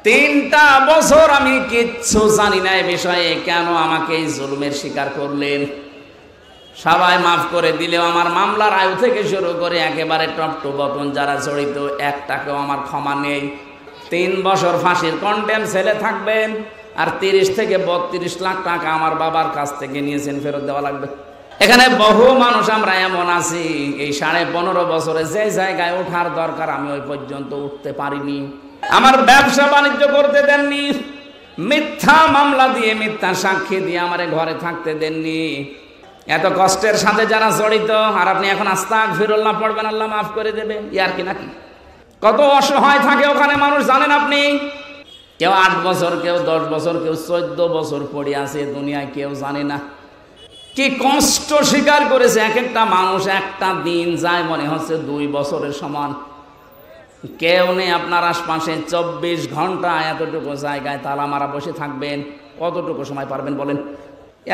3টা বছর আমি কিচ্ছু জানি না এই বিষয়ে, কেন আমাকে এই জুলুমের শিকার করলেন? সবাই মাফ করে দিলেও আমার মামলার আয়ু থেকে শুরু করে একেবারে টপ টু বটন যারা জড়িত, একটাকেও আমার ক্ষমা নেই। 3 বছর ফাঁসির কন্ডেম ছেলে থাকবেন, আর 30 থেকে 32 লাখ টাকা আমার বাবার কাছ থেকে নিয়েছেন, ফেরত দেওয়া লাগবে। এখানে বহু মানুষ আমরা এমন আছি, এই 15.5 বছরে যে জায়গায় ওঠার দরকার আমি ওই পর্যন্ত উঠতে পারিনি। আমার ব্যবসা বাণিজ্য করতে দেননি, মিথ্যা মামলা দিয়ে মিথ্যা সাক্ষী দিয়ে আমারে ঘরে থাকতে দেননি। এত কষ্টের সাথে যারা জড়িত, আর আপনি এখন আস্তাগফিরুল্লাহ পড়বেন আল্লাহ মাফ করে দেবে, ইয়ার কি নাকি? কত অসহায় থাকে ওখানে মানুষ জানেন আপনি? কেউ 8 বছর, কেউ 10 বছর, কেউ 14 বছর পড়ে আছে দুনিয়ায়, কেউ জানে না কি কষ্ট স্বীকার করেছে। এক একটা মানুষ, একটা দিন যায় মনে হচ্ছে 2 বছরের সমান। কেউ নেই আপনার আশপাশে, 24 ঘন্টা এতটুকু জায়গায় তালা মারা বসে থাকবেন, কতটুকু সময় পারবেন বলেন?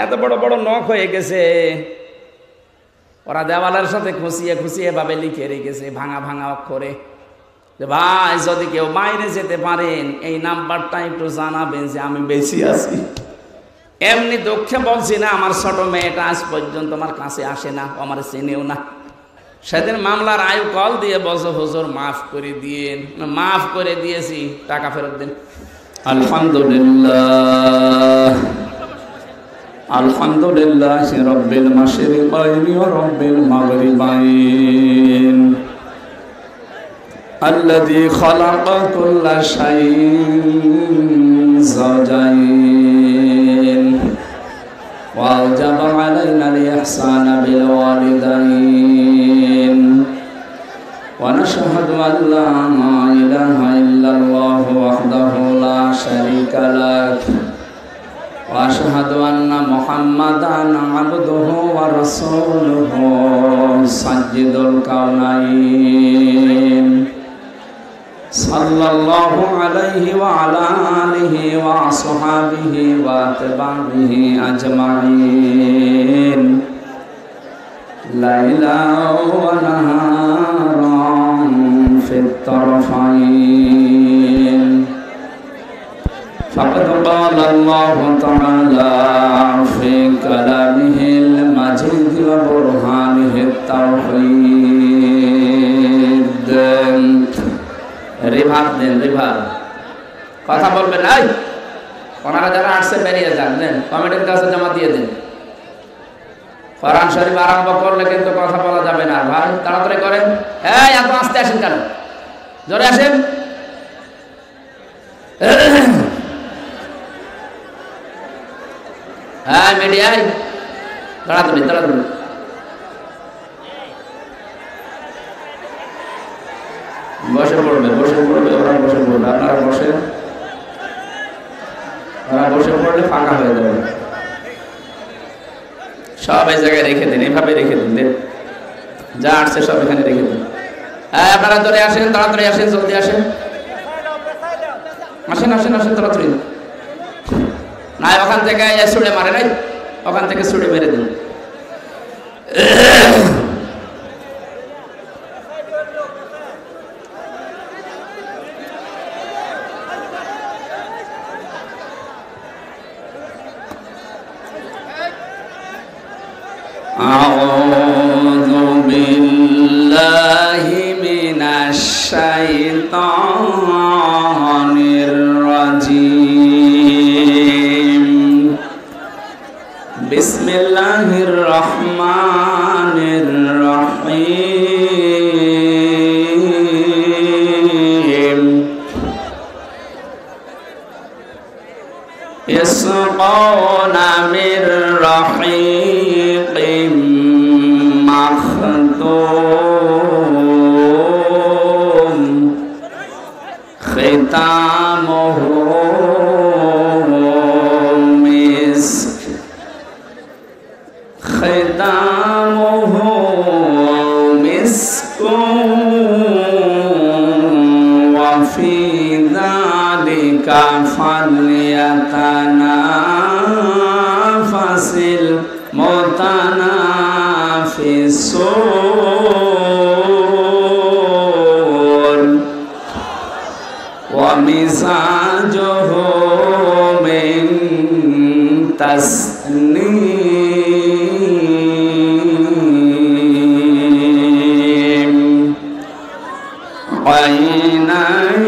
এত বড় বড় নখ হয়ে গেছে, ওরা দেওয়ালের সাথে খুশিয়ে খুশিয়ে ভাবে লিখে রেখেছে ভাঙা ভাঙা অক্ষরে যে ভাই যদি কেউ বাইরে যেতে পারেন এই নাম্বারটা একটু জানাবেন যে আমি বেশি আছি। এমনি দুঃখে বলছি না, আমার ছোট মেয়েটা আজ পর্যন্ত আমার কাছে আসে না, আমার চেনেও না। সেদিন মামলার আয়ু কল দিয়ে বলছো হুজুর মাফ করে দিয়েন, মাফ করে দিয়েছি, টাকা ফেরত দিন। আলহামদুলিল্লাহ আলহামদুলিল্লাহ রব্বিল মাশরিকাইনি ওয়া রব্বিল মাগরিবাইন আল্লাযী খালাকা কুল্লা শাইইন যাওজাইন ওয়া আওজাবা আলাইনাল ইহসানা বিল ওয়ালিদাইন ওয়া নাশহাদু আন লা ইলাহা ইল্লাল্লাহু ওয়াহদাহু লা শারীকা লাহু وأشهد أن محمدًا عبده ورسوله سيد الكونين صلى الله عليه وعلى آله وأصحابه وأتباعه أجمعين ليلا ونهارا في الطرفين فقد قال الله تعالى في كلامه المجيد وبرهانه التوحيد রিভার দেন, রিভার কথা বলবেন। এই ওনারা যারা আসছে বেরিয়ে যান, দেন কমিটির কাছে জমা দিয়ে দেন। কোরআন শরীফ আরম্ভ করলে কিন্তু কথা বলা যাবে না ভাই, তাড়াতাড়ি করেন। এই এত আস্তে আসেন কেন? জোরে আসেন। হ্যাঁ মিডিয়ায় তাড়াতাড়ি তাড়াতাড়ি। বসে পড়বে, বসে পড়বে, ওরা বসে পড়বে, আপনারা বসে, ওরা বসে পড়লে ফাঁকা হয়ে যাবে। সব এই জায়গায় রেখে দিন, এভাবে রেখে দিন, যা আসছে সব এখানে রেখে দিন। হ্যাঁ আপনারা ধরে আসেন, তাড়াতাড়ি আসেন, জলদি আসেন, আসেন আসেন আসেন তাড়াতাড়ি। না ওখান থেকে ছুড়ে মারে নাই, ওখান থেকে ছুড়ে মেরে দিন। আউযু বিল্লাহি মিনাশ শাইতানির রাজিম বিসমিল্লাহির রহমানির রহিম ইসকাউনা মির রহিম মাখদুম খিতামুহু মিস্ক খিতামুহু মিসকুন ওয়া ফি যালিকা ফালইয়াতানাফাসিল মুতানাফিসুন ওয়া মিজ मिजाजुहु मिन तस्नीम ऐनन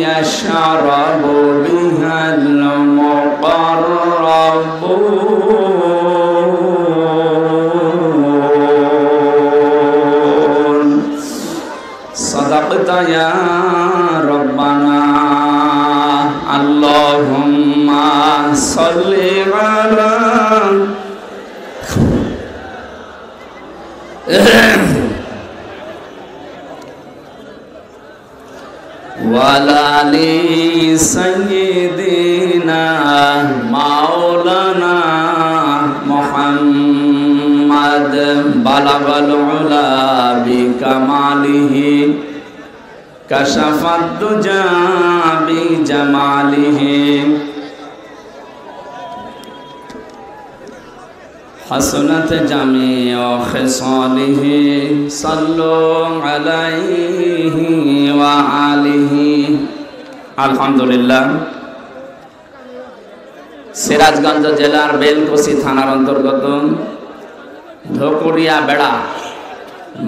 यशरबु बिहल मुक़र्रबून सदक़ता या रब्बना अल्लाहुम्मा सल्लि अला वाली सय्यिदिना मौलाना मुहम्मद बलगल उला बिकमालिही कशफत दुजा बिजमालिही हसनत जमीअ खिसालिही सल्लु अलैहि व आलिहि। আলহামদুলিল্লাহ। সিরাজগঞ্জ জেলার বেলকুচি থানার অন্তর্গত ধকুরিয়া বেড়া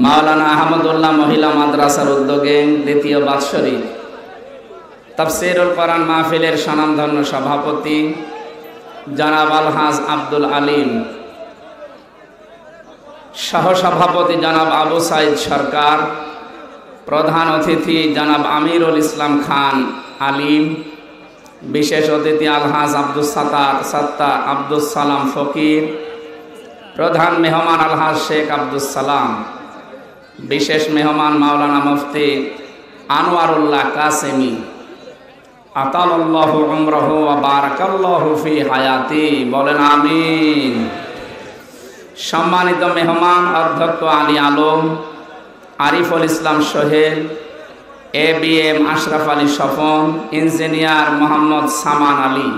মাওলানা আহমদুল্লাহ মহিলা মাদ্রাসার উদ্যোগে দ্বিতীয় বাৎসরিক তাফসীরুল কোরআন মাহফিলের স্বনামধন্য সভাপতি জনাব আলহাজ আব্দুল আলিম, সহসভাপতি জনাব আবু সাইদ সরকার, প্রধান অতিথি জনাব আমিরুল ইসলাম খান আলিম, বিশেষ অতিথি আলহাজ আব্দুস সালাম ফকির, প্রধান মেহমান আলহাজ শেখ আব্দুস সালাম, বিশেষ মেহমান মাওলানা মুফতি আনোয়ারুল্লাহ কাসেমি, আতালাল্লাহু উমরাহু ওয়া বারাকাল্লাহু ফি হায়াতি, বলেন আমিন। সম্মানিত মেহমান অধ্যক্ষ আলী আলম, আরিফুল ইসলাম সোহেল, ABM আশরাফ আলী স্বপন, ইঞ্জিনিয়ার মোহাম্মদ সামান আলী,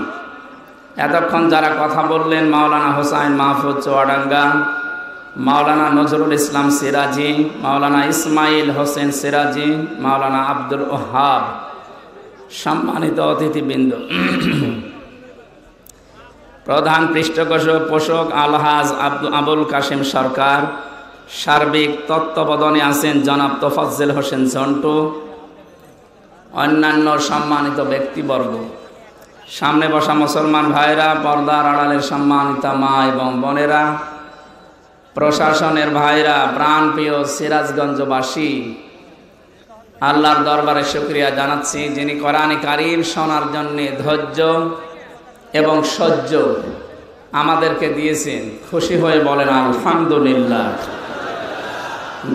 এতক্ষণ যারা কথা বললেন মাওলানা হোসাইন মাহফুজ চুয়াডাঙ্গা, মাওলানা নজরুল ইসলাম সিরাজি, মাওলানা ইসমাইল হোসেন সিরাজি, মাওলানা আব্দুল ওহাব, সম্মানিত অতিথিবৃন্দ, প্রধান পৃষ্ঠপোষক আলহাজ আবুল কাশেম সরকার, সার্বিক তত্ত্বাবধানে আছেন জনাব তোফাজ্জল হোসেন ঝন্টু, অন্যান্য সম্মানিত ব্যক্তিবর্গ, সামনে বসা মুসলমান ভাইরা, পর্দার আড়ালের সম্মানিতা মা এবং বোনেরা, প্রশাসনের ভাইরা, প্রাণপ্রিয় সিরাজগঞ্জবাসী, আল্লাহর দরবারে শুকরিয়া জানাচ্ছি যিনি কোরআনে কারীম শোনার জন্য ধৈর্য এবং সহ্য আমাদেরকে দিয়েছেন। খুশি হয়ে বলেন আলহামদুলিল্লাহ।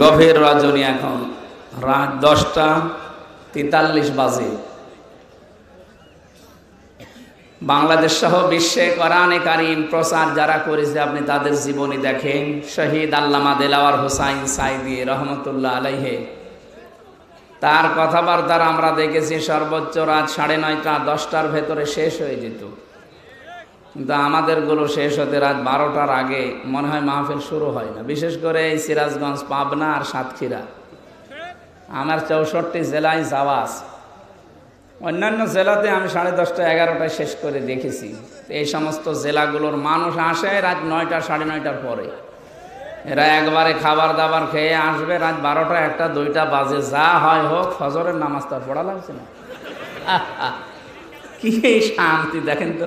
গভীর রজনী, এখন রাত 10:43 বাজে। বাংলাদেশ সহ বিশ্বে কোরআনে কারীম প্রচার যারা করেছে আপনি তাদের জীবনী দেখেন। শহীদ আল্লামা দেলাওয়ার হোসাইন সাইদি রহমতুল্লাহ আলাইহি, তার কথাবার্তার আমরা দেখেছি সর্বোচ্চ রাত 9:30 10টার ভেতরে শেষ হয়ে যেত, কিন্তু আমাদেরগুলো শেষ হতে রাত 12টার আগে মনে হয় মাহফিল শুরু হয় না। বিশেষ করে এই সিরাজগঞ্জ, পাবনা আর সাতক্ষীরা, আমার 64 জেলায় যাওয়া আছে। অন্যান্য জেলাতে আমি 10:30 11টায় শেষ করে দেখেছি। এই সমস্ত জেলাগুলোর মানুষ আসে রাত 9টা 9:30টার পরে। এরা একবারে খাবার দাবার খেয়ে আসবে রাত 12টা 1টা 2টা বাজে, যা হয় হোক, ফজরের নামাজ তো পড়া লাগছে না। কি শান্তি দেখেন তো।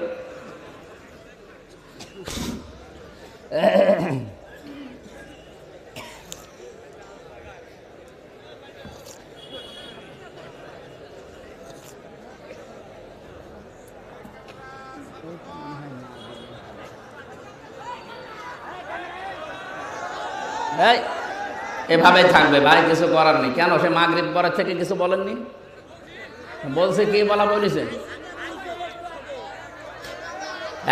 এভাবে থাকবে ভাই, কিছু করার নেই। কেন সে মাগরিব পরের থেকে কিছু বলেননি? বলছে কি বলা বলেছে,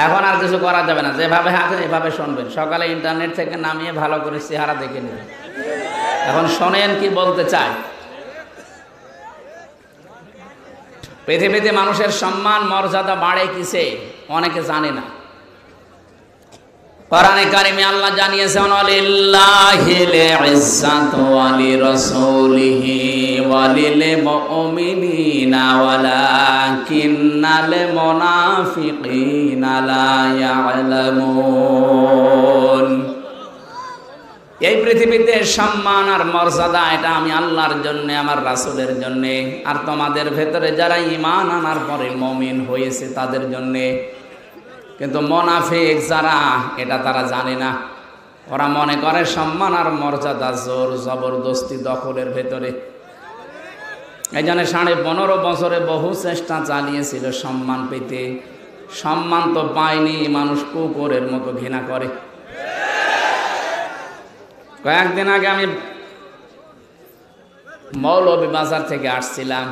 এখন আর কিছু করা যাবে না। যেভাবে আছেন এভাবে শুনবেন। সকালে ইন্টারনেট থেকে নামিয়ে ভালো করে চেহারা দেখে নেবেন। এখন শোনেন কি বলতে চাই। পৃথিবীতে মানুষের সম্মান মর্যাদা বাড়ে কিসে অনেকে জানে না। কোরআনে কারিমে আল্লাহ জানিয়েছেন লিল্লাহিল ইজ্জাতু ওয়া লিরাসূলিহি ওয়া লিল মুমিনিনা ওয়ালাকিন্নাল মুনাফিকিনা লা ইয়ালামুন। এই পৃথিবীতে সম্মান আর মর্যাদা এটা আমি আল্লাহর জন্য, আমার রাসূলের জন্য, আর তোমাদের ভেতরে যারা ঈমান আনার পরে মুমিন হয়েছে তাদের জন্য। কিন্তু মুনাফিক যারা, এটা তারা জানে না। ওরা মনে করে সম্মান আর মর্যাদা জোর জবরদস্তি দখলের ভেতরে। এই জন্য 15.5 বছরে বহু চেষ্টা চালিয়েছিল সম্মান পেতে, সম্মান তো পায়নি, মানুষ কুকুরের মতো ঘৃণা করে। কয়েকদিন আগে আমি মৌলভীবাজার থেকে আসছিলাম,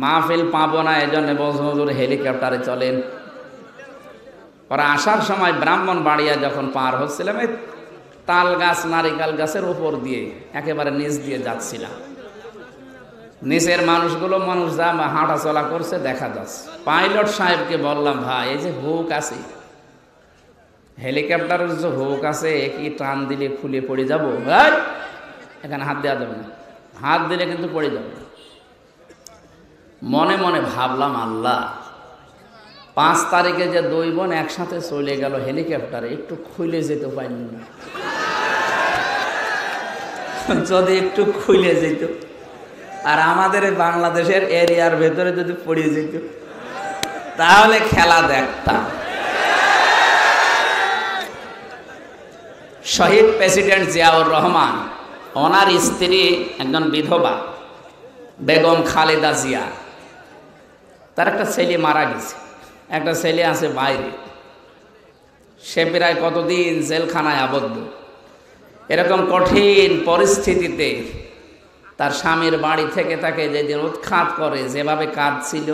মাহফিল পাবো না, এই জন্য বলছে হুজুর হেলিকপ্টারে চলেন। ওরা আসার সময় ব্রাহ্মণবাড়িয়া যখন পার হচ্ছিলাম, এই তাল গাছ নারিকেল গাছের উপর দিয়ে একেবারে নিচ দিয়ে যাচ্ছিলাম। নিচের মানুষগুলো যা হাঁটা চলা করছে দেখা যাচ্ছে। পাইলট সাহেবকে বললাম, ভাই এই যে হুক আছে, হেলিকপ্টারের যে হুক আছে, কি টান দিলে খুলে পড়ে যাবো? এখানে হাত দেওয়া যাবে না, হাত দিলে কিন্তু পড়ে যাবে। মনে মনে ভাবলাম, আল্লাহ 5 তারিখে যে 2 বোন একসাথে চলে গেল হেলিকপ্টারে, একটু খুলে যেতে পারল না। যদি একটু খুলে যেত, আর আমাদের বাংলাদেশের এরিয়ার ভেতরে যদি পড়ে যেত, তাহলে খেলা দেখতাম। শহীদ প্রেসিডেন্ট জিয়াউর রহমান, ওনার স্ত্রী একজন বিধবা বেগম খালেদা জিয়া, তার একটা ছেলে মারা গেছে, একটা ছেলে আছে বাইরে, সে প্রায় কতদিন জেলখানায় আবদ্ধ। এরকম কঠিন পরিস্থিতিতে তার স্বামীর বাড়ি থেকে তাকে যেদিন উৎখাত করে, যেভাবে কাঁদছিল,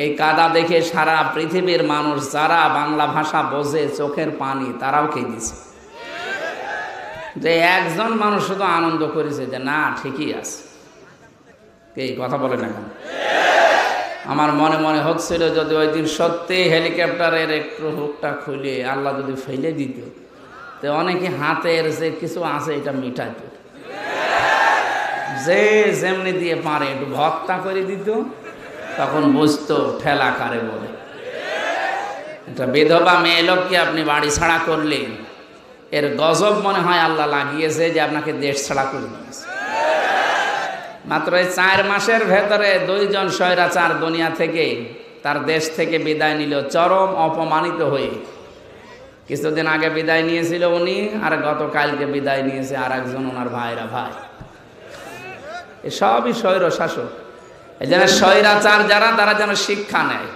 এই কাদা দেখে সারা পৃথিবীর মানুষ যারা বাংলা ভাষা বোঝে, চোখের পানি তারাও কেঁদেছে। যে একজন মানুষ শুধু আনন্দ করেছে যে না, ঠিকই আছে। এই কথা বলে না কেন? আমার মনে মনে হচ্ছিল যদি ওই দিন সত্যি হেলিকপ্টারের একটু হুকটা খুলে আল্লাহ যদি ফেলে দিত, তো অনেকে হাতের যে কিছু আছে এটা মিটাইত, যে যেমনি দিয়ে পারে একটু ভক্তা করে দিত, তখন বুঝতো ঠেলা কারে বলে। একটা বিধবা মেয়ে লোককে আপনি বাড়ি ছাড়া করলেন, এর গজব মনে হয় আল্লাহ লাগিয়েছে যে আপনাকে দেশ ছাড়া করে দিয়েছে। মাত্র 4 মাসের ভেতরে 2 জন স্বৈরাচার দুনিয়া থেকে, তার দেশ থেকে বিদায় নিল, চরম অপমানিত হয়ে। কিছুদিন আগে বিদায় নিয়েছিল উনি, আর গতকালকে বিদায় নিয়েছে আর একজন ওনার ভাইরা ভাই। সবই স্বৈর শাসক। এই জন্য স্বৈরাচার যারা, তারা যেন শিক্ষা নেয়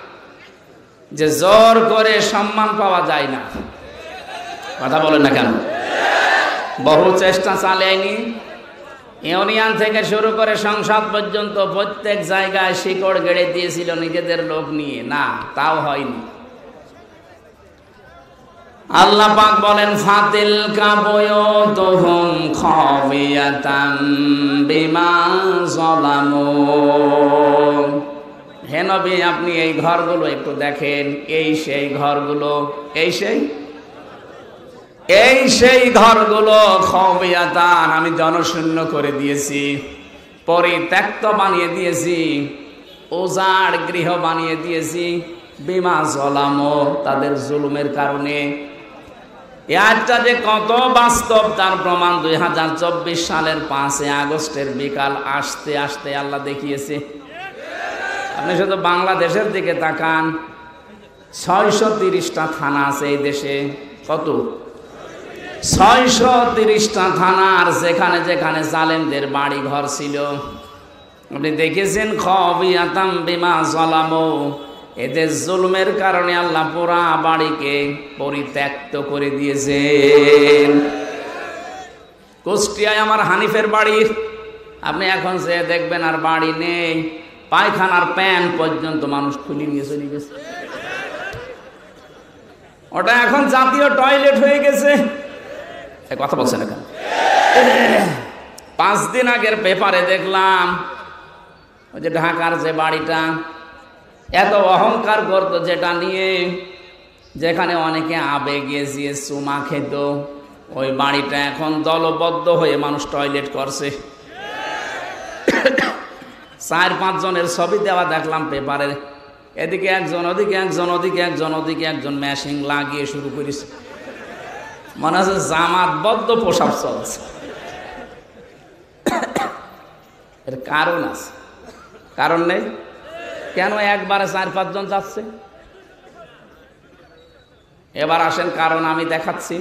যে জোর করে সম্মান পাওয়া যায় না। কথা বলেন না কেন? বহু চেষ্টা চালায়নি, ইউনিয়ন থেকে শুরু করে সংসদ পর্যন্ত প্রত্যেক জায়গায় শিকড় গেড়ে দিয়েছিল নিজেদের লোক নিয়ে, না তাও হয়নি। আল্লাহ পাক বলেন, ফাতিল কাবয়তুহুম খাবিয়াতাম বিমা যালামু। হে নবী, আপনি এই ঘরগুলো একটু দেখেন, এই সেই ঘরগুলো, এই সেই ঘরগুলো খাবিয়াতান, আমি জনশূন্য করে দিয়েছি, পরিত্যক্ত বানিয়ে দিয়েছি, উজাড় গৃহ বানিয়ে দিয়েছি, বিমা যালামু, তাদের জুলুমের কারণে। এই আয়াতটা যে কত বাস্তব তার প্রমাণ 2024 সালের 5 আগস্টের বিকাল আসতে আসতে আল্লাহ দেখিয়েছে। আপনি শুধু বাংলাদেশের দিকে তাকান, 630টা থানা আছে এই দেশে। কত? 630টা থানার যেখানে যেখানে জালেমদের বাড়ি ঘর ছিল, আপনি দেখেছেন খাবিয়াতাম বিমা যালামু, এদের জুলুমের কারণে আল্লাহ পুরা বাড়িকে পরিত্যক্ত করে দিয়েছেন। কুষ্টিয়ায় আমার হানিফের বাড়ি, আপনি এখন যে দেখবেন আর বাড়ি নেই, পায়খানার প্যান পর্যন্ত মানুষ খুলে নিয়ে চলে গেছে। ওটা এখন জাতীয় টয়লেট হয়ে গেছে। কথা বলছেন এখন? 5 দিন আগের পেপারে দেখলাম, ওই যে ঢাকার যে বাড়িটা এত অহংকার করতো, যেটা নিয়ে যেখানে অনেকে আবেগে গিয়ে চুমা খেত, ওই বাড়িটা এখন দলবদ্ধ হয়ে মানুষ টয়লেট করছে। 4-5 জনের ছবি দেওয়া দেখলাম পেপারে, এদিকে একজন, ওদিকে একজন, ওদিকে একজন, ওদিকে একজন, মেশিন লাগিয়ে শুরু করেছে। মনে হচ্ছে জামাতবদ্ধ প্রসাব চলছে। এর কারণ আছে, কারণ নেই কেন? একবারে 4-5 জন যাচ্ছে। এবার আসেন কারণ আমি দেখাচ্ছি।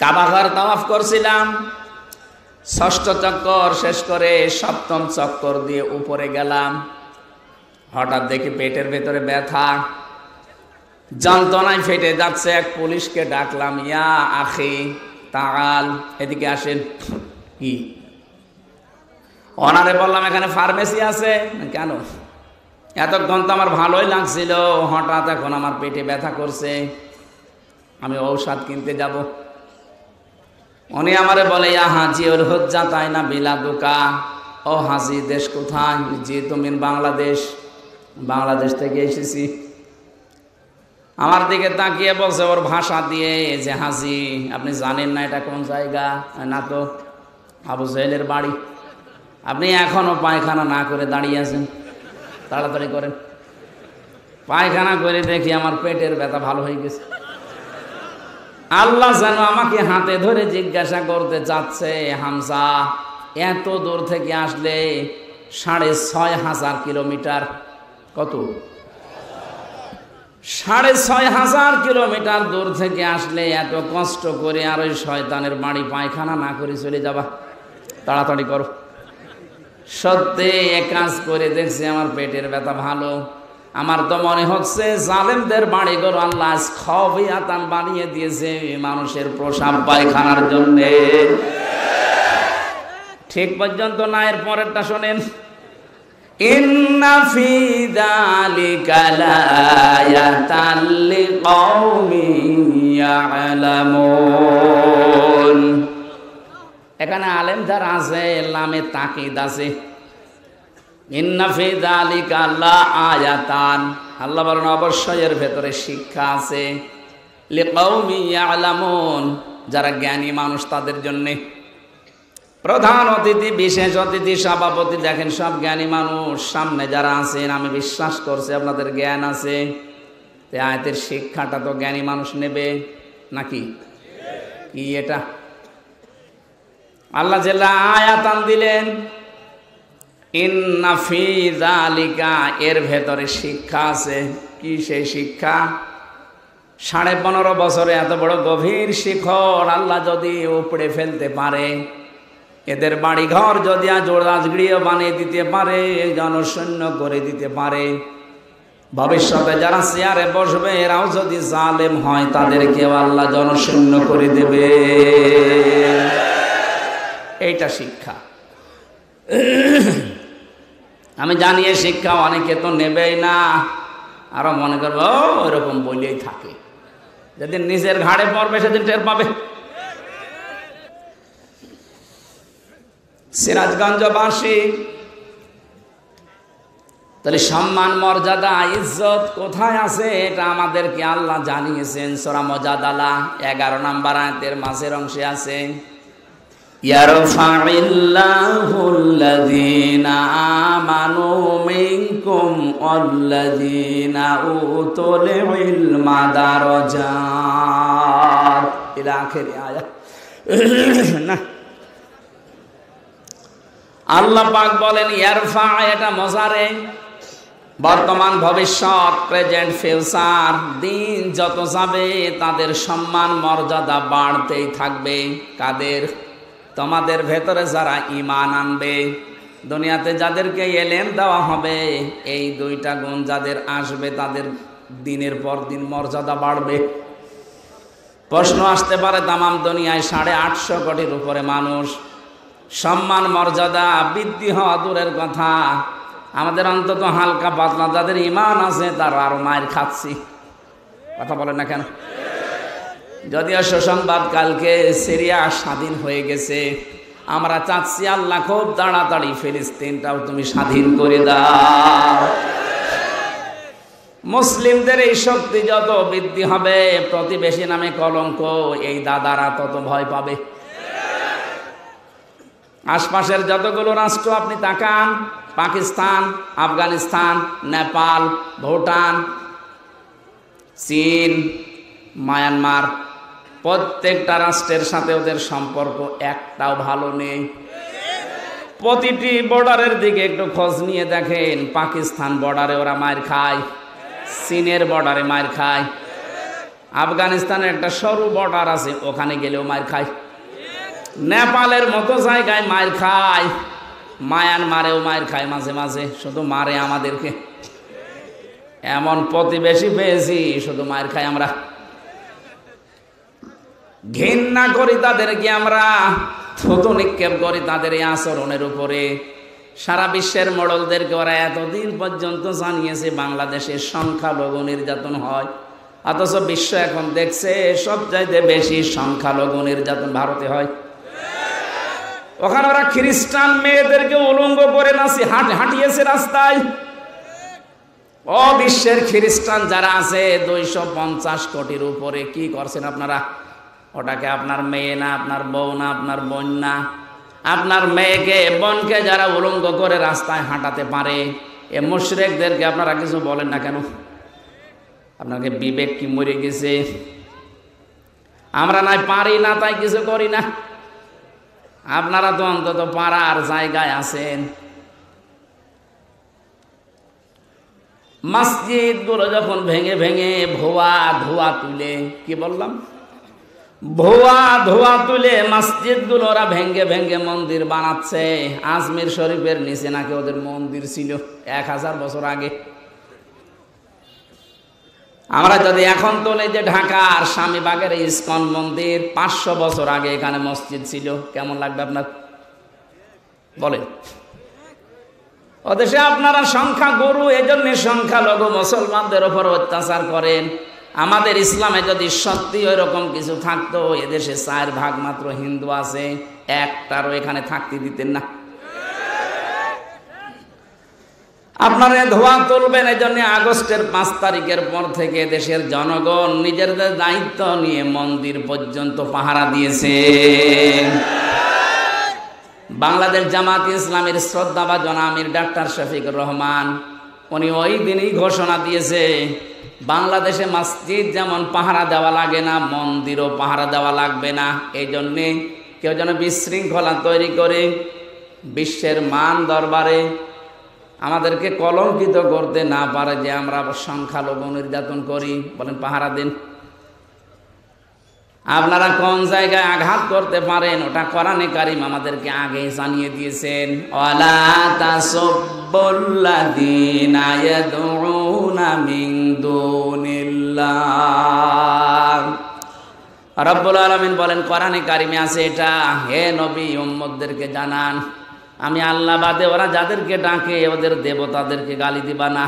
কাবাঘর তাওয়াফ করছিলাম, 6ষ্ঠ চক্কর শেষ করে 7ম চক্কর দিয়ে উপরে গেলাম। হঠাৎ দেখি পেটের ভেতরে ব্যথা, যন্ত্রণায় ফেটে যাচ্ছে। এক পুলিশকে ডাকলাম, ইয়া আখি তাআল, এদিকে আসেন। কি? ওনারে বললাম এখানে ফার্মেসি আছে। কেন? এতক্ষণ তো আমার ভালোই লাগছিল, হঠাৎ এখন আমার পেটে ব্যথা করছে, আমি ঔষধ কিনতে যাব। উনি আমারে বলে, ইয়া হাজি ওর হজ্জা তাই না বিলাদুকা। ও হাজি, দেশ কোথায়? জি তুমি বাংলাদেশ। বাংলাদেশ থেকে এসেছি। আমার দিকে তাকিয়ে বলছে ওর ভাষা দিয়ে যে, হাজি আপনি জানেন না এটা কোন জায়গা? না তো। আবু জাহেলের বাড়ি। আপনি এখনো পায়খানা না করে দাঁড়িয়ে আছেন, তাড়াতাড়ি করেন। পায়খানা করে দেখি আমার পেটের ব্যথা ভালো হয়ে গেছে। আল্লাহ যেন আমাকে হাতে ধরে জিজ্ঞাসা করতে চাচ্ছে, হামজা এত দূর থেকে আসলে 6,500 কিলোমিটার, কত? 6,500 কিলোমিটার দূর থেকে আসলে এত কষ্ট করে আর ওই শয়তানের বাড়ি পায়খানা না করে চলে যাবা? তাড়াতাড়ি করো। সত্যি এক কাজ করে দেখছি আমার পেটের ব্যথা ভালো। আমার তো মনে হচ্ছে জালেমদের বাড়িঘর আল্লাহ খবিয়াতান বানিয়ে দিয়েছে মানুষের প্রসাব পায়খানার জন্যে। ঠিক পর্যন্ত না, এর পরেরটা শোনেন। ইন্না ফি যালিকা লায়াতাল লিকাউমিন ইয়ালামুন। এখানে আলেম যারা আছে লামে তাকিদ আছে। ইন্না ফি যালিকা লাআয়াতান, আল্লাহ বলেন অবশ্যই এর ভেতরে শিক্ষা আছে। লিকাউমিন ইয়ালামুন, যারা জ্ঞানী মানুষ তাদের জন্যে। প্রধান অতিথি, বিশেষ অতিথি, সভাপতি, দেখেন সব জ্ঞানী মানুষ। সামনে যারা আছেন আমি বিশ্বাস করছি আপনাদের জ্ঞান আছে। আয়াতের শিক্ষাটা তো জ্ঞানী মানুষ নেবে নাকি? কি এটা? আল্লাহ জেলা আয়াতান দিলেন, ইন্না ফি যালিকা, এর ভেতরে শিক্ষা আছে। কি সেই শিক্ষা? 15.5 বছরে এত বড় গভীর শিখর আল্লাহ যদি উপড়ে ফেলতে পারে, এদের বাড়ি ঘর যদি জোড়াজগড়িয়ে বানিয়ে দিতে পারে, জনশূন্য করে দিতে পারে, ভবিষ্যতে যারা চেয়ারে বসবে এরাও যদি জালেম হয় তাদেরকেও আল্লাহ জনশূন্য করে দেবে। এইটা শিক্ষা। আমি জানি এই শিক্ষা অনেকে তো নেবেই না, আরো মনে করবো ওইরকম বলেই থাকে। যেদিন নিজের ঘাড়ে পড়বে সেদিন টের পাবে। সিরাজগঞ্জবাসী, তাহলে সম্মান, মর্যাদা, ইজ্জত কোথায় আছে এটা আমাদেরকে আল্লাহ জানিয়েছেন। সূরা মুজাদালা 11 নম্বর আয়াতের মাঝের অংশে আছে, ইয়ারফাইল্লাহুল্লাযীনা আমানু মিনকুম ওয়াল্লাযীনা উতুল ইলমা দারাজাত, ইলা আখিরি আয়াত। না, আল্লাহ পাক বলেন ইয়ারফা, এটা মজারে, বর্তমান, ভবিষ্যৎ, প্রেজেন্ট, ফিউচার। দিন যত যাবে তাদের সম্মান মর্যাদা বাড়তেই থাকবে। কাদের? তোমাদের ভেতরে যারা ঈমান আনবে, দুনিয়াতে যাদেরকে ইলম দেওয়া হবে, এই 2টা গুণ যাদের আসবে তাদের দিনের পর দিন মর্যাদা বাড়বে। প্রশ্ন আসতে পারে, তামাম দুনিয়ায় 850 কোটির উপরে মানুষ, সম্মান মর্যাদা বৃদ্ধি হওয়া দূরের কথা, আমাদের অন্তত হালকা পাতলা যাদের ঈমান আছে তারা আরো মায়ের খাচ্ছি। কথা বলেন না কেন? যদিও সুসংবাদ, কালকে সিরিয়া স্বাধীন হয়ে গেছে। আমরা চাচ্ছি আল্লাহ খুব তাড়াতাড়ি ফিলিস্তিনটাও তুমি স্বাধীন করে দাও। মুসলিমদের এই শক্তি যত বৃদ্ধি হবে, প্রতিবেশী নামে কলঙ্ক, এই দাদারা তত ভয় পাবে। আশপাশের যতগুলো রাষ্ট্র আপনি তাকান, পাকিস্তান, আফগানিস্তান, নেপাল, ভুটান, চীন, মায়ানমার, প্রত্যেকটা রাষ্ট্রের সাথে ওদের সম্পর্ক একটাও ভালো নেই। প্রতিটি বর্ডারের দিকে একটু খোঁজ নিয়ে দেখেন, পাকিস্তান বর্ডারে ওরা মার খায়, চীনের বর্ডারে মার খায়, আফগানিস্তানের একটা সরু বর্ডার আছে ওখানে গেলেও মার খায়, নেপালের মতো জায়গায় মার খায়, মায়ানমারেও মার খায় মাঝে মাঝে, শুধু মারে আমাদেরকে। এমন প্রতিবেশী পেয়েছি, শুধু মার খাই আমরা, ঘৃণা করি তাদেরকে, আমরা থুতু নিক্ষেপ করি তাদের এই আচরণের উপরে। সারা বিশ্বের মোড়লদেরকে ওরা এতদিন পর্যন্ত জানিয়েছে বাংলাদেশের সংখ্যালঘু নির্যাতন হয়, অথচ বিশ্ব এখন দেখছে সবচাইতে বেশি সংখ্যালঘু নির্যাতন ভারতে হয়। ওখানে ওরা খ্রিস্টান মেয়েদেরকে উলঙ্গ করে নাচি হাঁটিয়েছে রাস্তায়। ও বিশ্বের খ্রিস্টান যারা আছে 250 কোটির উপরে, কি করছেন আপনারা? ওটাকে আপনার মেয়ে না, আপনার বউ না, আপনার বোন না, আপনার মেয়েকে বোনকে যারা উলঙ্গ করে রাস্তায় হাঁটাতে পারে, এ মুশরিকদেরকে আপনারা কিছু বলেন না কেন? আপনাকে বিবেক কি মরে গেছে? আমরা নাই পারি না তাই কিছু করি না, আপনারা তো অন্তত পারার জায়গায় আছেন। মসজিদগুলো যখন ভেঙে ভেঙে ভুয়া ধোয়া তুলে, কি বললাম, ভুয়া ধোয়া তুলে মসজিদগুলো ওরা ভেঙ্গে ভেঙ্গে মন্দির বানাচ্ছে। আজমির শরীফের নিচে নাকি ওদের মন্দির ছিল 1000 বছর আগে। আমরা যদি এখন তোলে যে ঢাকার স্বামীবাগের ইসকন মন্দির 500 বছর আগে এখানে মসজিদ ছিল, কেমন লাগবে আপনার বলেন? ওদেশে আপনারা সংখ্যা গরু, এজন্য সংখ্যালঘু মুসলমানদের ওপর অত্যাচার করেন। আমাদের ইসলামে যদি সত্যি ওই রকম কিছু থাকতো, এদেশে 4 ভাগ মাত্র হিন্দু আছে, একটারও এখানে থাকতে দিতেন না। আপনারা ধোয়া তুলবেন, এই জন্য আগস্টের 5 তারিখের পর থেকে দেশের জনগণ নিজেদের দায়িত্ব নিয়ে মন্দির পর্যন্ত পাহারা দিয়েছে। বাংলাদেশ জামাত ইসলামের শ্রদ্ধাভাজন আমির ডাক্তার শফিকুর রহমান, উনি ওই দিনই ঘোষণা দিয়েছে, বাংলাদেশে মসজিদ যেমন পাহারা দেওয়া লাগে না, মন্দিরও পাহারা দেওয়া লাগবে না। এই জন্যে কেউ যেন বিশৃঙ্খলা তৈরি করে বিশ্বের মান দরবারে আমাদেরকে কলঙ্কিত করতে না পারে যে আমরা সংখ্যালঘু নির্যাতন করি। বলেন পাহারা দিন। আপনারা কোন জায়গায় আঘাত করতে পারেন ওটা কোরআনে কারীম আমাদেরকে আগেই জানিয়ে দিয়েছেন। ওয়ালা তাসুবুল্লাযীনা ইয়াদউনা মিন দুনিল্লাহ। রব্বুল আলামিন বলেন কোরআনে কারীমে আছে এটা, হে নবী উম্মতদেরকে জানান, আমি আল্লাহ বাদে ওরা যাদেরকে ডাকে ওদের দেবতাদেরকে গালি দিবা না।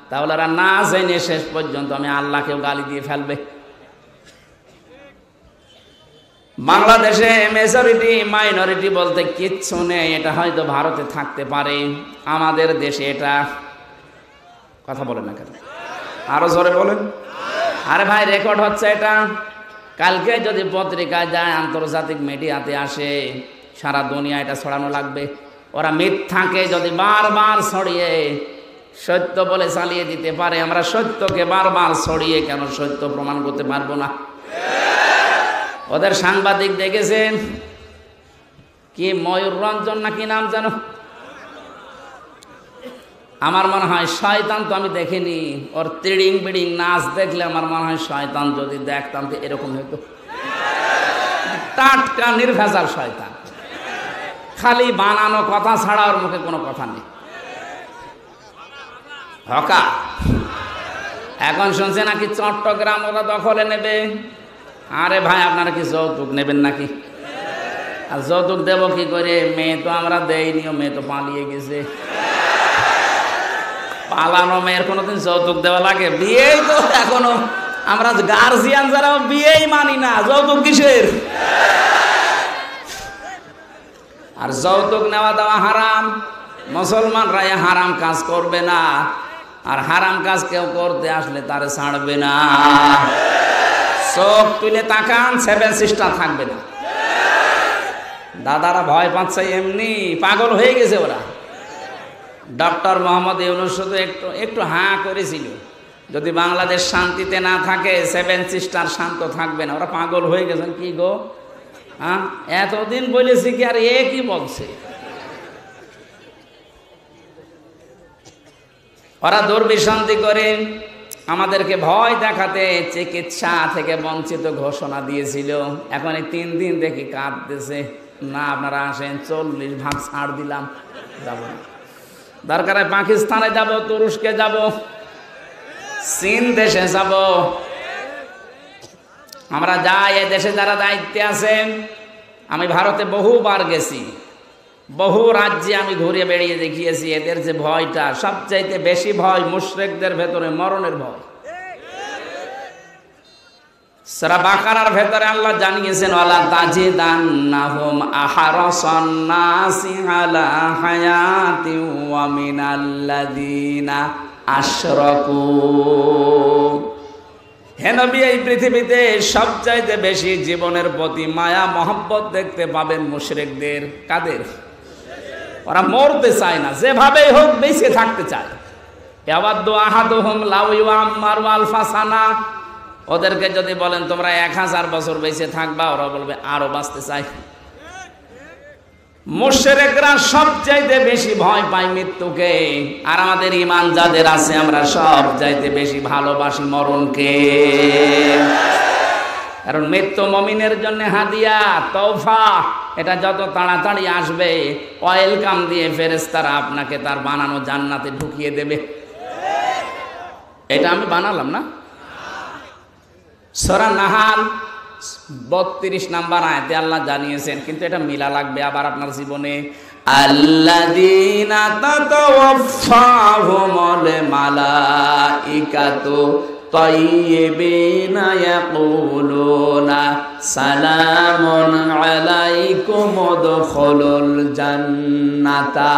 তাহলে ওরা না জেনে শেষ পর্যন্ত আমি আল্লাহকেও গালি দিয়ে ফেলবে। বাংলাদেশে মেজরিটি মাইনরিটি বলতে কিচ্ছু নেই, এটা হয়তো ভারতে থাকতে পারে, আমাদের দেশে এটা। কথা বলেন না কেন? আরো জোরে বলেন। আরে ভাই রেকর্ড হচ্ছে এটা, কালকে যদি পত্রিকায় যায়, আন্তর্জাতিক মিডিয়াতে আসে, সারা দুনিয়া এটা ছড়ানো লাগবে। ওরা মিথ্যাকে যদি বারবার ছড়িয়ে সত্য বলে চালিয়ে দিতে পারে, আমরা সত্যকে বারবার ছড়িয়ে কেন সত্য প্রমাণ করতে পারবো না? ওদের সাংবাদিক দেখেছেন কি, ময়ূর রঞ্জন না কি নাম জানো, আমার মনে হয় শয়তান, তো আমি দেখিনি, ওর তিড়িং বিড়িং নাচ দেখলে আমার মনে হয় শয়তান যদি দেখতাম তো এরকম হতো। টাটকা নির্ভেজাল শয়তান, খালি বানানো কথা ছাড়া ওর মুখে কোনো কথা নেই। হকা এখন শুনছে নাকি চট্টগ্রাম ওরা দখলে নেবে। আরে ভাই আপনারা কি যৌতুক নেবেন নাকি? আর যৌতুক দেব কি করে? মেয়ে তো আমরা দেইনি, মেয়ে তো পালিয়ে গেছে। পালানো মেয়ের কোনোদিন যৌতুক দেওয়া লাগে? বিয়েই তো এখনো আমরা গার্জিয়ান যারা বিয়েই মানি না, যৌতুক কিসের? আর যৌতুক নেওয়া দেওয়া হারাম, মুসলমানরা হারাম কাজ করবে না। আর হারাম কাজ কেউ করতে আসলে তারে ছাড়বে না। চোখ তুলে তাকান, 7 সিস্টার থাকবে না। দাদারা ভয় পাচ্ছে, এমনি পাগল হয়ে গেছে ওরা। ডক্টর মোহাম্মদ ইউনূস শুধু একটু হাঁ করেছিল, যদি বাংলাদেশ শান্তিতে না থাকে 7 সিস্টার শান্ত থাকবে না। ওরা পাগল হয়ে গেছেন। কি গো, হ্যাঁ এতদিন বলেছি কি, আর এ কি বলছে? ওরা দুর্বিসন্ধি করে আমাদেরকে ভয় দেখাতে চিকিৎসা থেকে বঞ্চিত ঘোষণা দিয়েছিল। এখন এই 3 দিন দেখি কাঁদতেছে, না আপনারা আসেন, 40 ভাগ ছাড় দিলাম, যাব না। দরকার হয় পাকিস্তানে যাব, তুরস্কে যাব, চীন দেশে যাব। আমরা যাই, এই দেশে যারা দায়িত্বে আছেন, আমি ভারতে বহুবার গেছি, বহু রাজ্যে আমি ঘুরে বেড়িয়ে দেখিয়েছি। এদের যে ভয়টা, সবচাইতে বেশি ভয় মুশরিকদের ভেতরে মরণের ভয়। সূরা বাকারার ভেতরে আল্লাহ জানিয়েছেন, ওয়ালা তাজিদান্নাহুম আহরাসান নাসি আলা হায়াতিন ওয়া মিনাল্লাযিনা আশরাকু। হে নবী, এই পৃথিবীতে সবচাইতে বেশি জীবনের প্রতি মায়া মহব্বত দেখতে পাবেন মুশরিকদের। কাদের? ওরা মরতে চায় না, যেভাবেই হোক বেঁচে থাকতে চায়। ইয়াওয়াদ্দু আহাদুহুম লাউ ইউআম্মারু আলফা সানা। ওদেরকে যদি বলেন তোমরা 1000 বছর বেঁচে থাকবা, ওরা বলবে আরো বাঁচতে চাই। মুশরিকরা সবচাইতে বেশি ভয় পায় মৃত্যুকে। আর আমাদের ঈমান যাদের আছে, আমরা সবচাইতে বেশি ভালোবাসি মরণকে। কারণ মৃত্যু মুমিনের জন্য হাদিয়া, তওফা। এটা যত তাড়াতাড়ি আসবে, ওয়েলকাম দিয়ে ফেরেশতারা আপনাকে তার বানানো জান্নাতে ঢুকিয়ে দেবে। এটা আমি বানালাম না। সূরা নাহাল 32 নাম্বার আয়াতে আল্লাহ জানিয়েছেন, কিন্তু এটা মিলা লাগবে আবার আপনার জীবনে। আল্লাযীনা তাতাওয়াফফাহুমুল মালাইকাতু তাইয়্যিবিনা ইয়াকুলুনা সালামুন আলাইকুম উদখুলুল জান্নাতা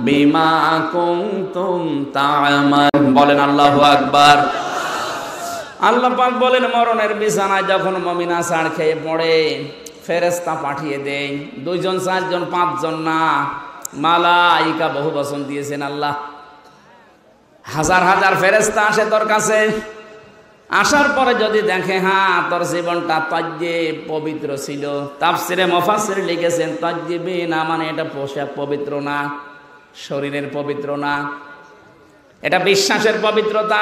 বিমা কুনতুম তা'মালুন। বলেন আল্লাহু আকবার। আল্লাহ পাক বলেন, মরণের বিছানায় যখন মুমিন আছাড় খেয়ে পড়ে, ফেরেশতা পাঠিয়ে দেয়। 2 জন, 4 জন, 5 জন না, মালাইকা বহু বচন দিয়েছেন আল্লাহ। হাজার হাজার ফেরেশতা আসে তোর কাছে। আসার পরে যদি দেখে হ্যাঁ তোর জীবনটা তাইয়্যিব, পবিত্র ছিল। তাফসিরে মুফাসসির লিখেছেন, তাইয়্যিবিনা মানে এটা পোশাক পবিত্র না, শরীরের পবিত্র না, এটা বিশ্বাসের পবিত্রতা।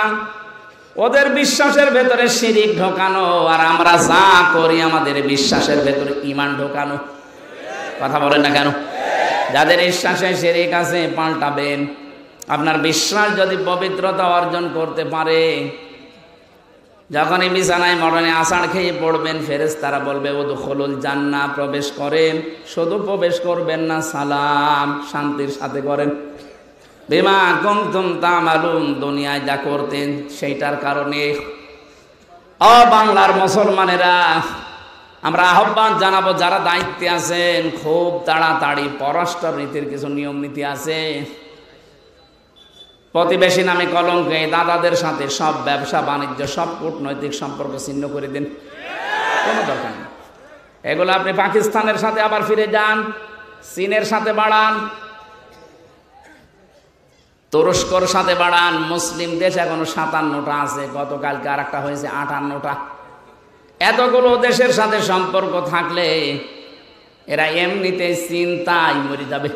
ওদের বিশ্বাসের ভেতরে শিরিক ঢোকানো, আর আমরা যা করি আমাদের বিশ্বাসের ভেতরে ঈমান ঢোকানো। কথা বলেন না কেন? যাদের বিশ্বাসে শিরিক আছে পাল্টাবেন। আপনার বিশ্বাস যদি পবিত্রতা অর্জন করতে পারে, যখনই বিছানায় মরণে আষাঢ় খেয়ে পড়বেন, ফেরেশতারা বলবে উদখুলুল জান্নাহ, প্রবেশ করেন। শুধু প্রবেশ করবেন না, সালাম, শান্তির সাথে করেন। বিমা কুনতুম তা'মালুন, দুনিয়ায় যা করতেন সেইটার কারণে। ও বাংলার মুসলমানেরা, আমরা আহ্বান জানাবো, যারা দায়িত্বে আছেন, খুব তাড়াতাড়ি পররাষ্ট্র নীতির কিছু নিয়ম নীতি আছে। প্রতিবেশী নামে কলঙ্কে, দাদাদের সাথে সব ব্যবসা বাণিজ্য, সব কূটনৈতিক সম্পর্ক ছিন্ন করে দিন, কোনো দরকার নেই। এগুলো আপনি পাকিস্তানের সাথে আবার ফিরে যান, চীনের সাথে বাড়ান, তুরস্কর সাথে বাড়ান। মুসলিম দেশ এখনো 57টা আছে, গতকালকে আর একটা হয়েছে 58টা। এতগুলো দেশের সাথে সম্পর্ক থাকলে এরা এমনিতে চিন্তায় মরে যাবে।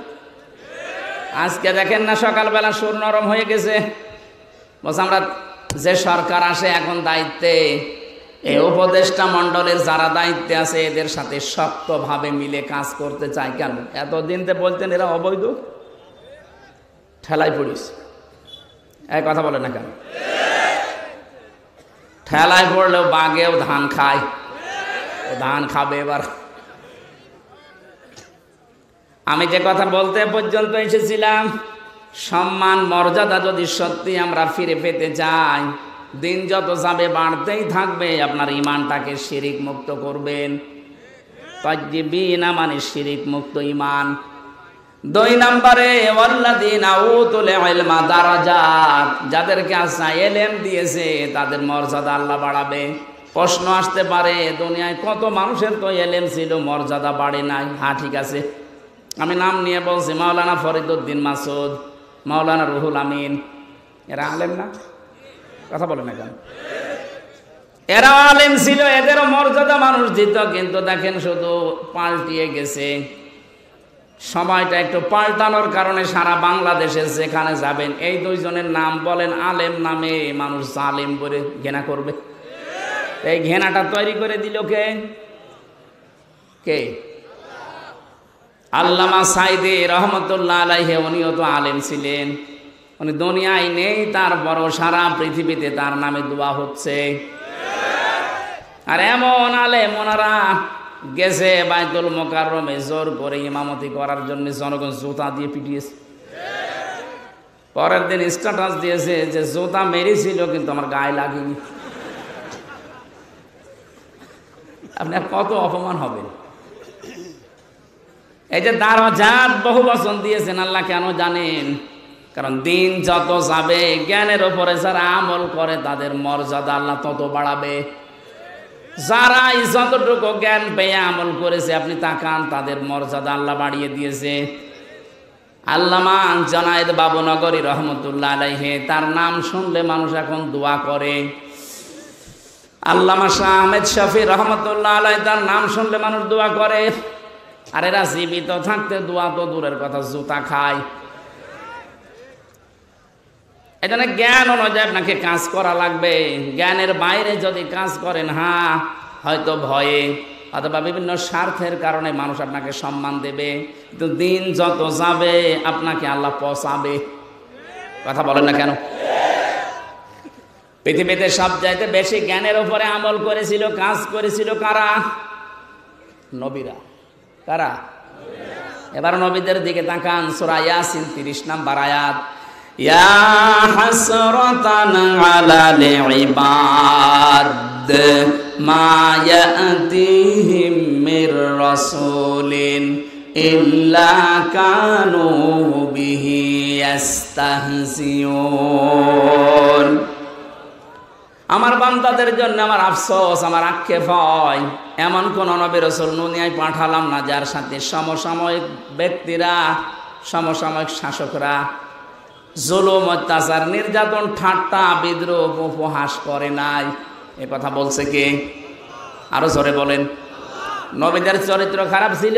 আজকে দেখেন না, সকালবেলা সুর নরম হয়ে গেছে। বলছে আমরা যে সরকার আসে এখন দায়িত্বে, এই উপদেষ্টা মণ্ডলের যারা দায়িত্বে আছে এদের সাথে শক্তভাবে মিলে কাজ করতে চায়। কেন? এতদিন তো বলতেন এরা অবৈধ, ঠেলায় পড়িস। এই কথা বলে না কেন? ঠেলায় পড়লেও বাঘেও ধান খায়, ও ধান খাবে এবার। আমি যে কথা বলতে পর্যন্ত এসেছিলাম, সম্মান মর্যাদা যদি সত্যি আমরা ফিরে পেতে চাই, দিন যত যাবে বাড়তেই থাকবে। আপনার ঈমানটাকে শিরিক মুক্ত করবেন। তাইয়্যিবিনা মানে শিরিক মুক্ত ঈমান। দুই নম্বরে ওয়াল্লাযীনা উতুল ইলমা দারাজাত, যাদেরকে আল্লাহ ইলম দিয়েছে তাদের মর্যাদা আল্লাহ বাড়াবে। প্রশ্ন আসতে পারে, দুনিয়ায় কত মানুষের তো ইলম ছিল, মর্যাদা বাড়ে নাই। হ্যাঁ, ঠিক আছে, আমি নাম নিয়ে বলছি, মাওলানা ফরিদউদ্দিন মাসুদ, মাওলানা রুহুল আমিন, এরা আলেম না? কথা বলে না কেন? এরা আলেম ছিল, এদেরও মর্যাদা মানুষ দিত, কিন্তু দেখেন শুধু পাল্টিয়ে গেছে। সময়টা একটু পাল্টানোর কারণে সারা বাংলাদেশে যেখানে যাবেন এই দুইজনের নাম বলেন, আলেম নামে মানুষ জালেম করে ঘৃণা করবে। এই ঘৃণাটা তৈরি করে দিল কে? কে? আল্লামা সাইদি রহমতুল্লাহ আলাইহি, উনিও তো আলেম ছিলেন। উনি দুনিয়ায় নেই, তারপরও সারা পৃথিবীতে তার নামে দোয়া হচ্ছে। আর এমন আলেম, ওনারা গেছে বাইতুল মোকাররমে জোর করে ইমামতি করার জন্য, জনগণ জুতা দিয়ে পিটিয়েছে। পরের দিন স্ট্যাটাস দিয়েছে যে জুতা মেরেছিল কিন্তু আমার গায়ে লাগেনি। আপনি আর কত অপমান হবেন? এই যে দারাজাত বহু বচন দিয়েছেন আল্লাহ, কেন জানেন? কারণ দিন যত যাবে, জ্ঞানের উপরে যারা আমল করে তাদের মর্যাদা আল্লাহ তত বাড়াবে। যারা যতটুকু জ্ঞান পেয়ে আমল করেছে, আপনি তাকান, তাদের মর্যাদা আল্লাহ বাড়িয়ে দিয়েছে। আল্লামা জনায়েদ বাবুনগরী রহমতুল্লাহ আলাইহি, তার নাম শুনলে মানুষ এখন দোয়া করে। আল্লামা শাহ আহমেদ শফি রহমতুল্লাহ আলাইহি, তার নাম শুনলে মানুষ দোয়া করে। আর এরা জীবিত থাকতে দোয়া তো দূরের কথা, জুতা খায়। এই জন্য জ্ঞান অনুযায়ী আপনাকে কাজ করা লাগবে। জ্ঞানের বাইরে যদি কাজ করেন, হ্যাঁ হয়তো ভয়ে অথবা বিভিন্ন স্বার্থের কারণে মানুষ আপনাকে সম্মান দেবে, কিন্তু দিন যত যাবে আপনাকে আল্লাহ পচাবে। কথা বলেন না কেন? পৃথিবীতে সবচাইতে বেশি জ্ঞানের উপরে আমল করেছিল, কাজ করেছিল কারা? নবীরা। কারা? এবার নবীদের দিকে তাকান, সূরা ইয়াসিন 30 নম্বর আয়াত। ইয়া হাসরাতান আলাল ইবাদ মা ইয়াতিহিম মির রাসূলিন ইল্লা কানু বিহি ইস্তাহজিউন। আমার বান্দাদের জন্য আমার আফসোস, আমার আক্ষেপ হয়, এমন কোন নবী রাসূল দুনিয়ায় পাঠালাম না যার সাথে সমসাময়িক ব্যক্তিরা, সমসাময়িক শাসকরা জুলুম, অত্যাচার, নির্যাতন, ঠাট্টা, বিদ্রোহ, উপহাস করে নাই। এ কথা বলছে কে? আরো জোরে বলেন। নবীদের চরিত্র খারাপ ছিল?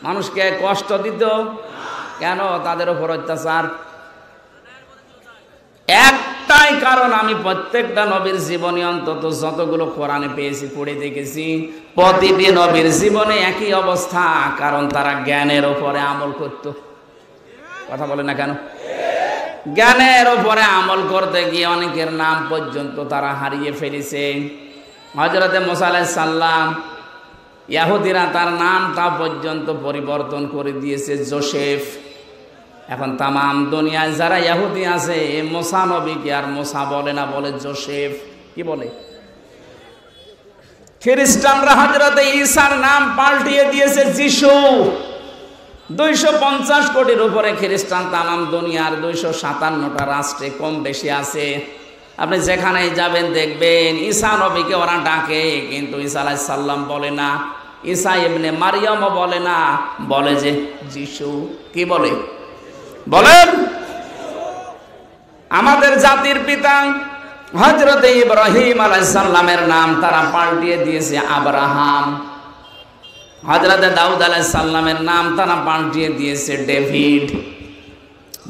মানুষকে কষ্ট দিত? কেন? তাদের উপর অত্যাচার। একটাই কারণ, আমি প্রত্যেকটা নবীর জীবনে অন্তত যতগুলো কোরআনে পেয়েছি, পড়ে দেখেছি, প্রতিটি নবীর জীবনে একই অবস্থা, কারণ তারা জ্ঞানের উপরে আমল করত। কথা বলে না কেন? জ্ঞানের উপরে আমল করতে গিয়ে অনেকের নাম পর্যন্ত তারা হারিয়ে ফেলেছে। হযরতে মুসা আলাইহিস সালাম, ইহুদিরা তার নামটা পর্যন্ত পরিবর্তন করে দিয়েছে জোসেফ। এখন তামাম দুনিয়ায় যারা ইহুদি আছে, মুসা নবীকে আর মুসা বলে না, বলে জোসেফ। কি বলে? খ্রিস্টানরা হযরতে ঈসার নাম পাল্টিয়ে দিয়েছে যিশু। 250 কোটির উপরে খ্রিস্টান তামাম দুনিয়ার 257টা রাষ্ট্রে কম বেশি আছে। আপনি যেখানেই যাবেন দেখবেন ঈসা নবীকে ওরা ডাকে, কিন্তু ঈসা আলাইহিস সালাম বলে না, ঈসা ইবনে মারইয়ামও বলে না, বলে যে যিশু। কি বলে? বলেন। আমাদের জাতির পিতা হযরতে ইব্রাহিম আলাইহিস সালামের নাম তারা পাল্টিয়ে দিয়েছে আব্রাহাম। হযরতে দাউদ আলাইহিস সালামের নাম তারা পাল্টিয়ে দিয়েছে ডেভিড।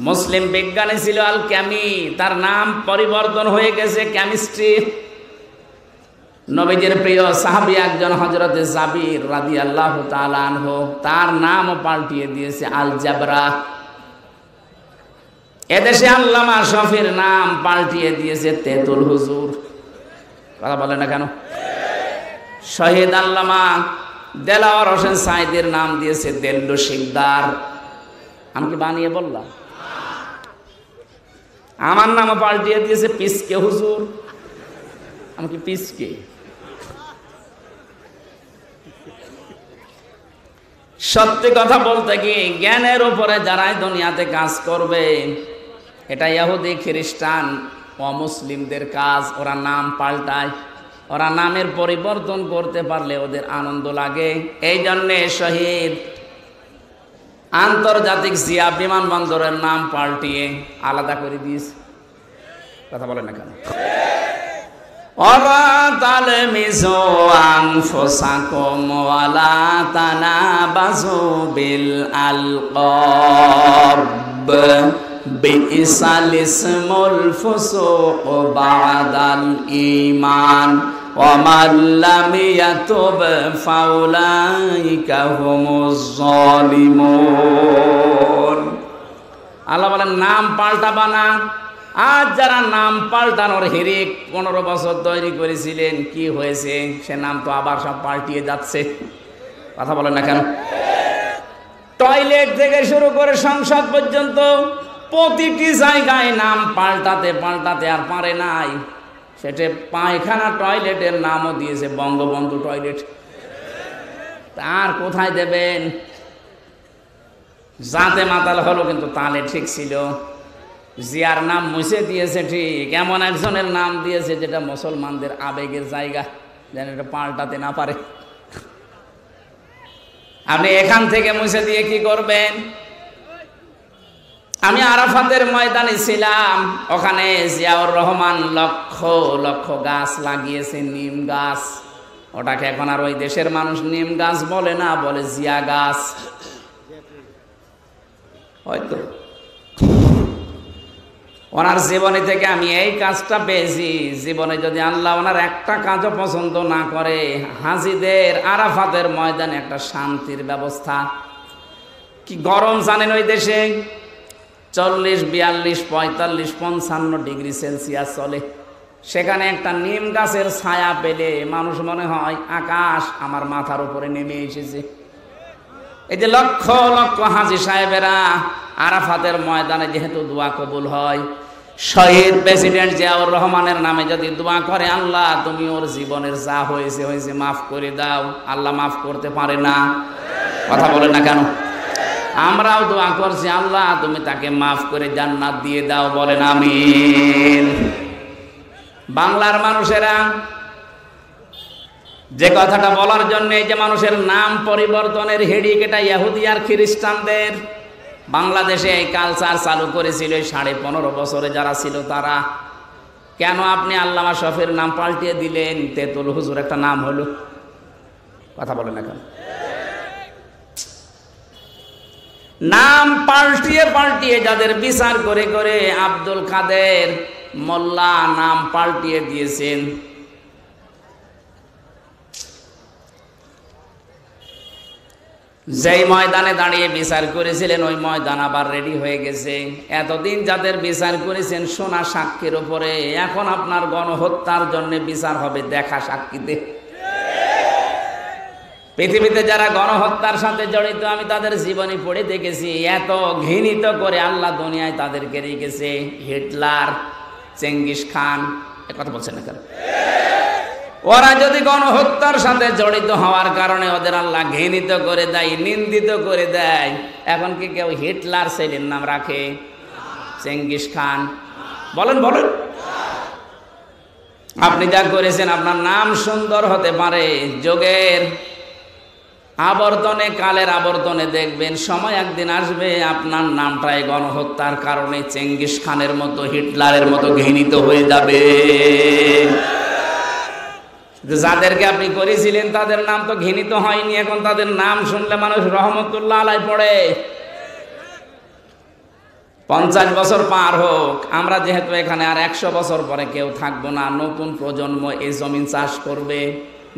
মুসলিম বিজ্ঞানী ছিল আল ক্যামি, তার নাম পরিবর্তন হয়ে গেছে কেমিস্ট্রি। নবীজির প্রিয় সাহাবী একজন হযরতে জাবির রাদিয়াল্লাহু তাআলা আনহু, তার নামও পাল্টিয়ে দিয়েছে আল জাবরা। এদেশে আল্লামা শফির নাম পাল্টিয়ে দিয়েছে তেতুল হুজুর। কথা বলে না কেন? শহীদ আল্লামা দেলাওয়ার হোসেন সাইদির নাম দিয়েছে দেল্লু শিকদার। আমি কি বানিয়ে বললাম? আমার নামও পাল্টিয়ে দিয়েছে পিসকে হুজুর। আমি কি পিসকে? সত্যি কথা বলতে কি, জ্ঞানের উপরে যারাই দুনিয়াতে কাজ করবে, এটা ইহুদি খ্রিস্টান অমুসলিমদের কাজ। ওরা নাম পাল্টায়, ওরা নামের পরিবর্তন করতে পারলে ওদের আনন্দ লাগে। এই জন্যে শহীদ আন্তর্জাতিক জিয়া বিমানবন্দরের নাম পাল্টিয়ে আলাদা করে দিয়েছে। কথা বলেন না কেন? ওয়ালা তালমিজু আনফুসাকুম ওয়ালা তানাবাজু বিল আলকাব বিইসাল ইসমুল ফুসুক বাদাল ঈমান ওয়া মান লাম ইয়াতুব ফাউলাইকা হুমুজ জালিমুন। আল্লাহ বলেন নাম পাল্টাবা না। আজ যারা নাম পাল্টানোর হিরিক 15 বছর তৈরি করেছিলেন, কি হয়েছে? সে নাম তো আবার সব পাল্টিয়ে যাচ্ছে। কথা বলেন না কেন? টয়লেট থেকে শুরু করে সংসদ পর্যন্ত প্রতিটি জায়গায় নাম পাল্টাতে পাল্টাতে আর পারে নাই। সেটা পায়খানা টয়লেটের নামও দিয়েছে বঙ্গবন্ধু টয়লেট। তার কোথায় দেবেন? জাতে মাতাল হলো, কিন্তু তালে ঠিক ছিল। জিয়ার নাম মুছে দিয়েছে ঠিক, এমন একজনের নাম দিয়েছে যেটা মুসলমানদের আবেগের জায়গা, যেন এটা পাল্টাতে না পারে। আপনি এখান থেকে মুছে দিয়ে কি করবেন? আমি আরাফাতের ময়দানে ছিলাম, ওখানে জিয়াউর রহমান লক্ষ লক্ষ গাছ লাগিয়েছে, নিম গাছ। ওটাকে এখন আর ওই দেশের মানুষ নিম গাছ বলে না, বলে জিয়া গাছ। হয়তো ওনার জীবনী থেকে আমি এই কাজটা পেয়েছি। জীবনে যদি আল্লাহ ওনার একটা কাজও পছন্দ না করে, হাজিদের আরাফাতের ময়দানে একটা শান্তির ব্যবস্থা। কি গরম জানেন ওই দেশে? 40, 42, 45, 55 ডিগ্রি সেলসিয়াস চলে। সেখানে একটা নিম গাছের ছায়া পেলে মানুষ মনে হয় আকাশ আমার মাথার উপরে নেমে এসেছে। এই যে লক্ষ লক্ষ হাজী সাহেবেরা আরাফাতের ময়দানে যেহেতু দোয়া কবুল হয়, শহীদ প্রেসিডেন্ট জিয়াউর রহমানের নামে যদি দোয়া করে, আল্লাহ তুমি ওর জীবনের যা হয়েছে হয়েছে মাফ করে দাও, আল্লাহ মাফ করতে পারে না? কথা বলে না কেন? আমরাও দোয়া করছি, আল্লাহ তুমি তাকে মাফ করে জান্নাত দিয়ে দাও, বলেন আমিন। বাংলার মানুষেরা যে কথাটা বলার জন্য এই যে মানুষের নাম পরিবর্তনের হেডিক, এটা ইহুদি আর খ্রিস্টানদের। বাংলাদেশে এই কালচার চালু করেছিল 15.5 বছরে যারা ছিল তারা। কেন আপনি আল্লামা শফির নাম পাল্টিয়ে দিলেন? তেতুল হুজুর একটা নাম হলো। কথা বলেন না কেন? নাম পাল্টিয়ে পাল্টিয়ে যাদের বিচার করে করে আব্দুল কাদের মোল্লা নাম পাল্টিয়ে দিয়েছেন। যেই ময়দানে দাঁড়িয়ে বিচার করেছিলেন ওই ময়দান আবার রেডি হয়ে গেছে। এতদিন যাদের বিচার করেছেন সোনা সাক্ষীর উপরে, এখন আপনার গণহত্যার জন্য বিচার হবে দেখা সাক্ষীতে। পৃথিবীতে যারা গণহত্যার সাথে জড়িত আমি তাদের জীবনী পড়ে দেখেছি। এত ঘৃণিত করে আল্লাহ দুনিয়ায় তাদেরকে রেখেছে। হিটলার, চেঙ্গিস খান, কথা বলছেন না কেন? ওরা যদি গণহত্যার সাথে জড়িত হওয়ার কারণে ওদের আল্লাহ ঘৃণিত করে দেয়, নিন্দিত করে দেয়, এখন কি কেউ হিটলার ছেলের নাম রাখে? Genghis Khan? বলেন বলেন। আপনি যা করেছেন আপনার নাম সুন্দর হতে পারে, যোগের আবর্তনে কালের আবর্তনে দেখবেন সময় একদিন আসবে আপনার নামটাই গণহত্যার কারণে চেঙ্গিস খানের মতো হিটলারের মতো ঘৃণিত হয়ে যাবে। যাদেরকে আপনি করেছিলেন তাদের নাম তো ঘৃণিত হয়নি, এখন তাদের নাম শুনলে মানুষ রহমতুল্লাহ আলাই পড়ে। 50 বছর পার হোক, আমরা যেহেতু এখানে আর 100 বছর পরে কেউ থাকবো না, নতুন প্রজন্ম এই জমিন চাষ করবে,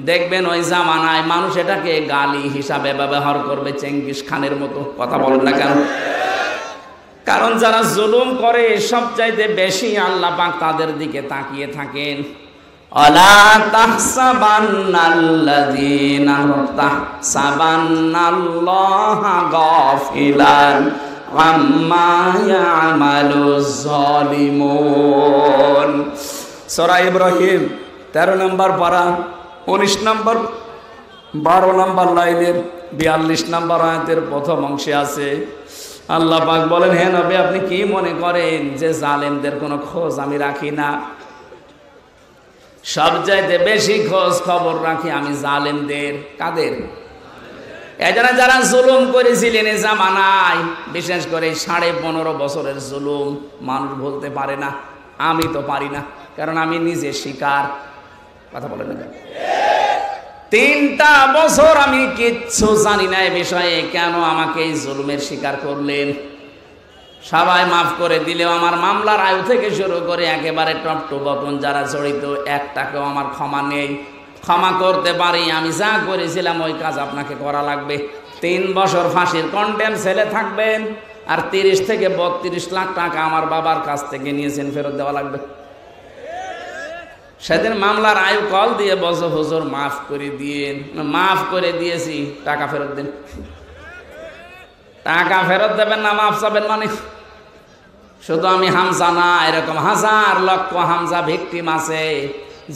দেখবেন ওই জামানায় মানুষ এটাকে গালি হিসাবে ব্যবহার করবে চেঙ্গিস খানের মতো। কথা বলেন না কেন? কারণ যারা জুলুম করে সবচাইতে বেশি আল্লাহ পাক তাদের দিকে তাকিয়ে থাকেন। আলা তাহসাবান্নাল্লাযীনা তাহসাবান্নাল্লাহা গাফিলান আম্মা ইয়ামালুজ জালিমুন। সূরা ইব্রাহিম 13 নম্বর পারা 19 নম্বর 12 নম্বর লাইনের 42 নম্বর আয়াতের প্রথম অংশে আছে, আল্লাহ পাক বলেন, হে নবী আপনি কি মনে করেন যে জালেমদের কোনো খোঁজ আমি রাখি না? সবচাইতে বেশি খোঁজ খবর রাখি আমি জালেমদের। কাদের? এজন্য যারা জুলুম করেছিলেন এই জামানায়, বিশেষ করে 15.5 বছরের জুলুম মানুষ বলতে পারে না, আমি তো পারি না, কারণ আমি নিজে শিকার। কথা বলেন না? 3টা বছর আমি কিচ্ছু জানি না এ বিষয়ে, কেন আমাকে এই জুলুমের শিকার করলেন? সবাই মাফ করে দিলেও আমার মামলার আয়ু থেকে শুরু করে একেবারে টপ টু বটন যারা জড়িত, একটাকেও আমার ক্ষমা নেই। ক্ষমা করতে পারি, আমি যা করেছিলাম ওই কাজ আপনাকে করা লাগবে। 3 বছর ফাঁসির কন্টেম সেলে থাকবেন, আর 30 থেকে 32 লাখ টাকা আমার বাবার কাছ থেকে নিয়েছেন, ফেরত দেওয়া লাগবে। সেদিন মামলার আয়ু কল দিয়ে বলছো, হুজুর মাফ করে দিয়েন। মাফ করে দিয়েছি, টাকা ফেরত দিন। টাকা ফেরত দেবেন না, মাফ চাবেন মানে? শুধু আমি হামজা না, এরকম হাজার লক্ষ হামজা ভিকটিম আছে,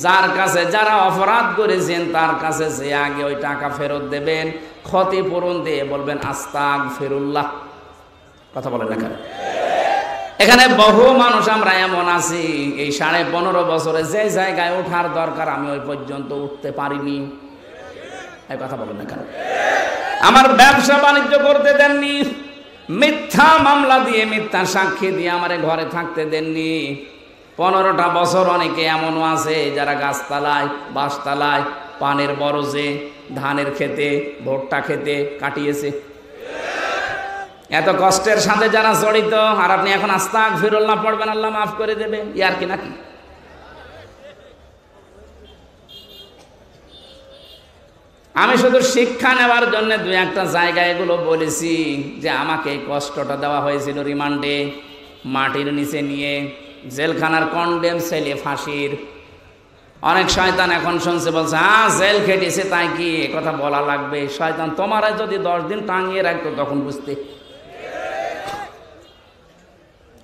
যার কাছে যারা অপরাধ করেছেন তার কাছে যে আগে ওই টাকা ফেরত দেবেন, ক্ষতিপূরণ দিয়ে বলবেন আস্তাগফিরুল্লাহ। কথা বলেন না কেন? এখানে বহু মানুষ আমরা এমন আছি, এই 15.5 বছরে যে জায়গায় ওঠার দরকার আমি ওই পর্যন্ত উঠতে পারিনি। এই কথা বলেন না কেন? আমার ব্যবসা বাণিজ্য করতে দেননি, মিথ্যা মামলা দিয়ে মিথ্যা সাক্ষী দিয়ে আমারে ঘরে থাকতে দেননি। 15টা বছর অনেকে এমনও আছে যারা গাছতলায়, বাঁশতলায়, পানের বরজে, ধানের খেতে, ভুট্টা খেতে কাটিয়েছে। এত কষ্টের সাথে যারা জড়িত, আর আপনি এখন আস্তাগফিরুল্লাহ পড়বেন আল্লাহ মাফ করে দেবে, ইয়ার কি নাকি? আমি শুধু শিক্ষা নেওয়ার জন্য 2-1টা জায়গায় এগুলো বলেছি যে আমাকে এই কষ্টটা দেওয়া হয়েছিল রিমান্ডে, মাটির নিচে নিয়ে, জেলখানার কন্ডেম সেলে ফাঁসির। অনেক শয়তান এখন শুনছে, বলছে জেল খেটেছে তাই কি এ কথা বলা লাগবে? শয়তান তোমারা যদি 10 দিন টাঙিয়ে রাখতো তখন বুঝতে।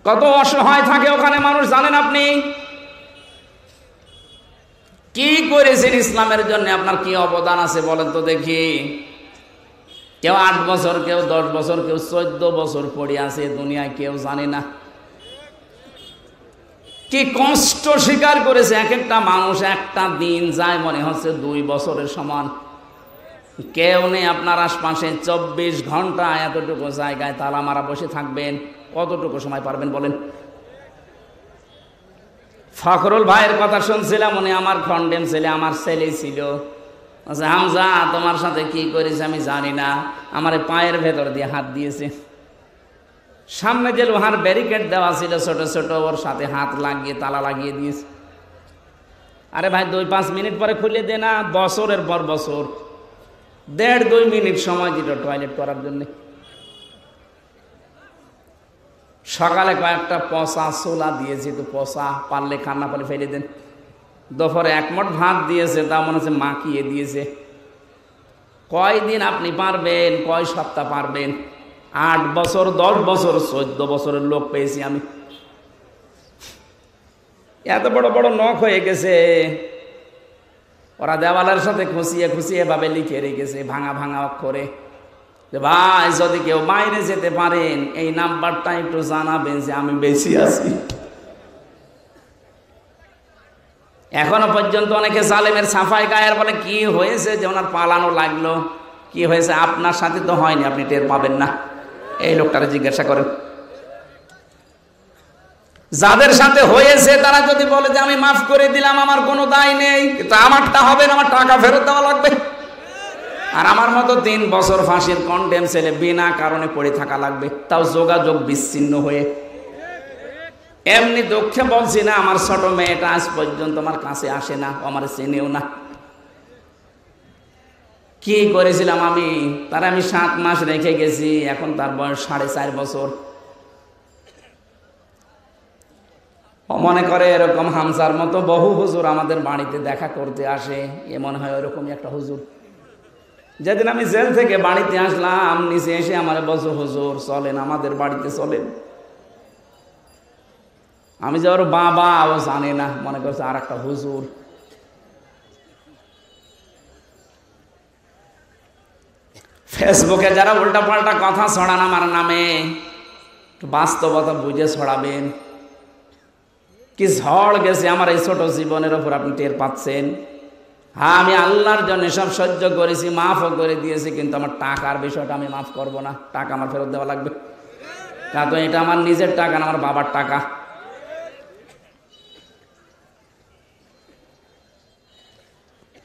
কত অসহায় থাকে ওখানে মানুষ জানেন আপনি? কি করেছেন ইসলামের জন্য, আপনার কি অবদান আছে বলেন তো দেখি। কেউ 8 বছর, কেউ 10 বছর, কেউ 14 বছর পড়ে আছে দুনিয়ায়, কেউ জানে না কি কষ্ট স্বীকার করেছে এক একটা মানুষ। একটা দিন যায় মনে হচ্ছে 2 বছরের সমান। কেউ নেই আপনার আশপাশে, 24 ঘন্টা এতটুকু জায়গায় তালা মারা বসে থাকবেন, কতটুকু সময় পারবেন বলেন? ফখরুল ভাইয়ের কথা শুনছিলাম, উনি আমার কন্ডেম ছেলে, আমার ছেলে ছিল। আচ্ছা হামজা তোমার সাথে কি করেছে আমি জানি না, আমার পায়ের ভেতর দিয়ে হাত দিয়েছে। সামনে যে লোহার ব্যারিকেড দেওয়া ছিল ছোট ছোট, ওর সাথে হাত লাগিয়ে তালা লাগিয়ে দিয়েছে। আরে ভাই 2-5 মিনিট পরে খুলে দে না। বছরের পর বছর 1.5-2 মিনিট সময় দিল টয়লেট করার জন্য। সকালে কয়েকটা পচা ছোলা দিয়েছে, তো পচা, পারলে খান, না পারলে ফেলে দেন। দুপুরে 1 মুঠ ভাত দিয়েছে, তা মনে হচ্ছে মাখিয়ে দিয়েছে। কয়দিন আপনি পারবেন? কয় সপ্তাহ পারবেন? 8 বছর, 10 বছর, 14 বছরের লোক পেয়েছি আমি। এত বড় বড় নখ হয়ে গেছে, ওরা দেওয়ালের সাথে খুঁচিয়ে খুঁচিয়ে এভাবে লিখে রেখেছে ভাঙা ভাঙা অক্ষরে যে ভাই যদি কেউ বাইরে যেতে পারেন এই নাম্বারটা একটু জানাবেন যে আমি বেশি আছি। এখনো পর্যন্ত অনেকে জালেমের সাফাই গায়ের বলে কি হয়েছে যে ওনার পালানো লাগলো, কি হয়েছে? আপনার সাথে তো হয়নি, আপনি টের পাবেন না। এই লোকটারে জিজ্ঞাসা করেন। যাদের সাথে হয়েছে তারা যদি বলে যে আমি মাফ করে দিলাম, আমার কোনো দায় নেই, কিন্তু আমারটা হবে না, আমার টাকা ফেরত দেওয়া লাগবে। আর আমার মতো 3 বছর ফাঁসির কন্ডেম ছেলে বিনা কারণে পড়ে থাকা লাগবে, তাও যোগাযোগ বিচ্ছিন্ন হয়ে। এমনি দুঃখে বলছি না, আমার ছোট মেয়েটা আজ পর্যন্ত আমার কাছে আসে না, আমার চেনেও না। কি করেছিলাম আমি? তারা আমি 7 মাস রেখে গেছি, এখন তার বয়স 4.5 বছর। মনে করে এরকম হামজার মতো বহু হুজুর আমাদের বাড়িতে দেখা করতে আসে, এ মনে হয় ওরকমই একটা হুজুর। যেদিন আমি জেল থেকে বাড়িতে আসলাম, নিচে এসে আমার বলছো হুজুর চলেন আমাদের বাড়িতে চলেন। আমি যে ওর বাবা, ও জানে না, মনে করছে আর একটা হুজুর। ফেসবুকে যারা উল্টা পাল্টা কথা ছড়ান আমার নামে, বাস্তবতা বুঝে ছড়াবেন। কি ঝড় গেছে আমার এই ছোট জীবনের ওপর, আপনি টের পাচ্ছেন। হ্যাঁ, আমি আল্লাহর জন্য সব সহ্য করেছি, মাফও করে দিয়েছি, কিন্তু আমার টাকার বিষয়টা আমি মাফ করব না। টাকা আমার ফেরত দেওয়া লাগবে, কারণ এটা আমার নিজের টাকা না, আমার বাবার টাকা।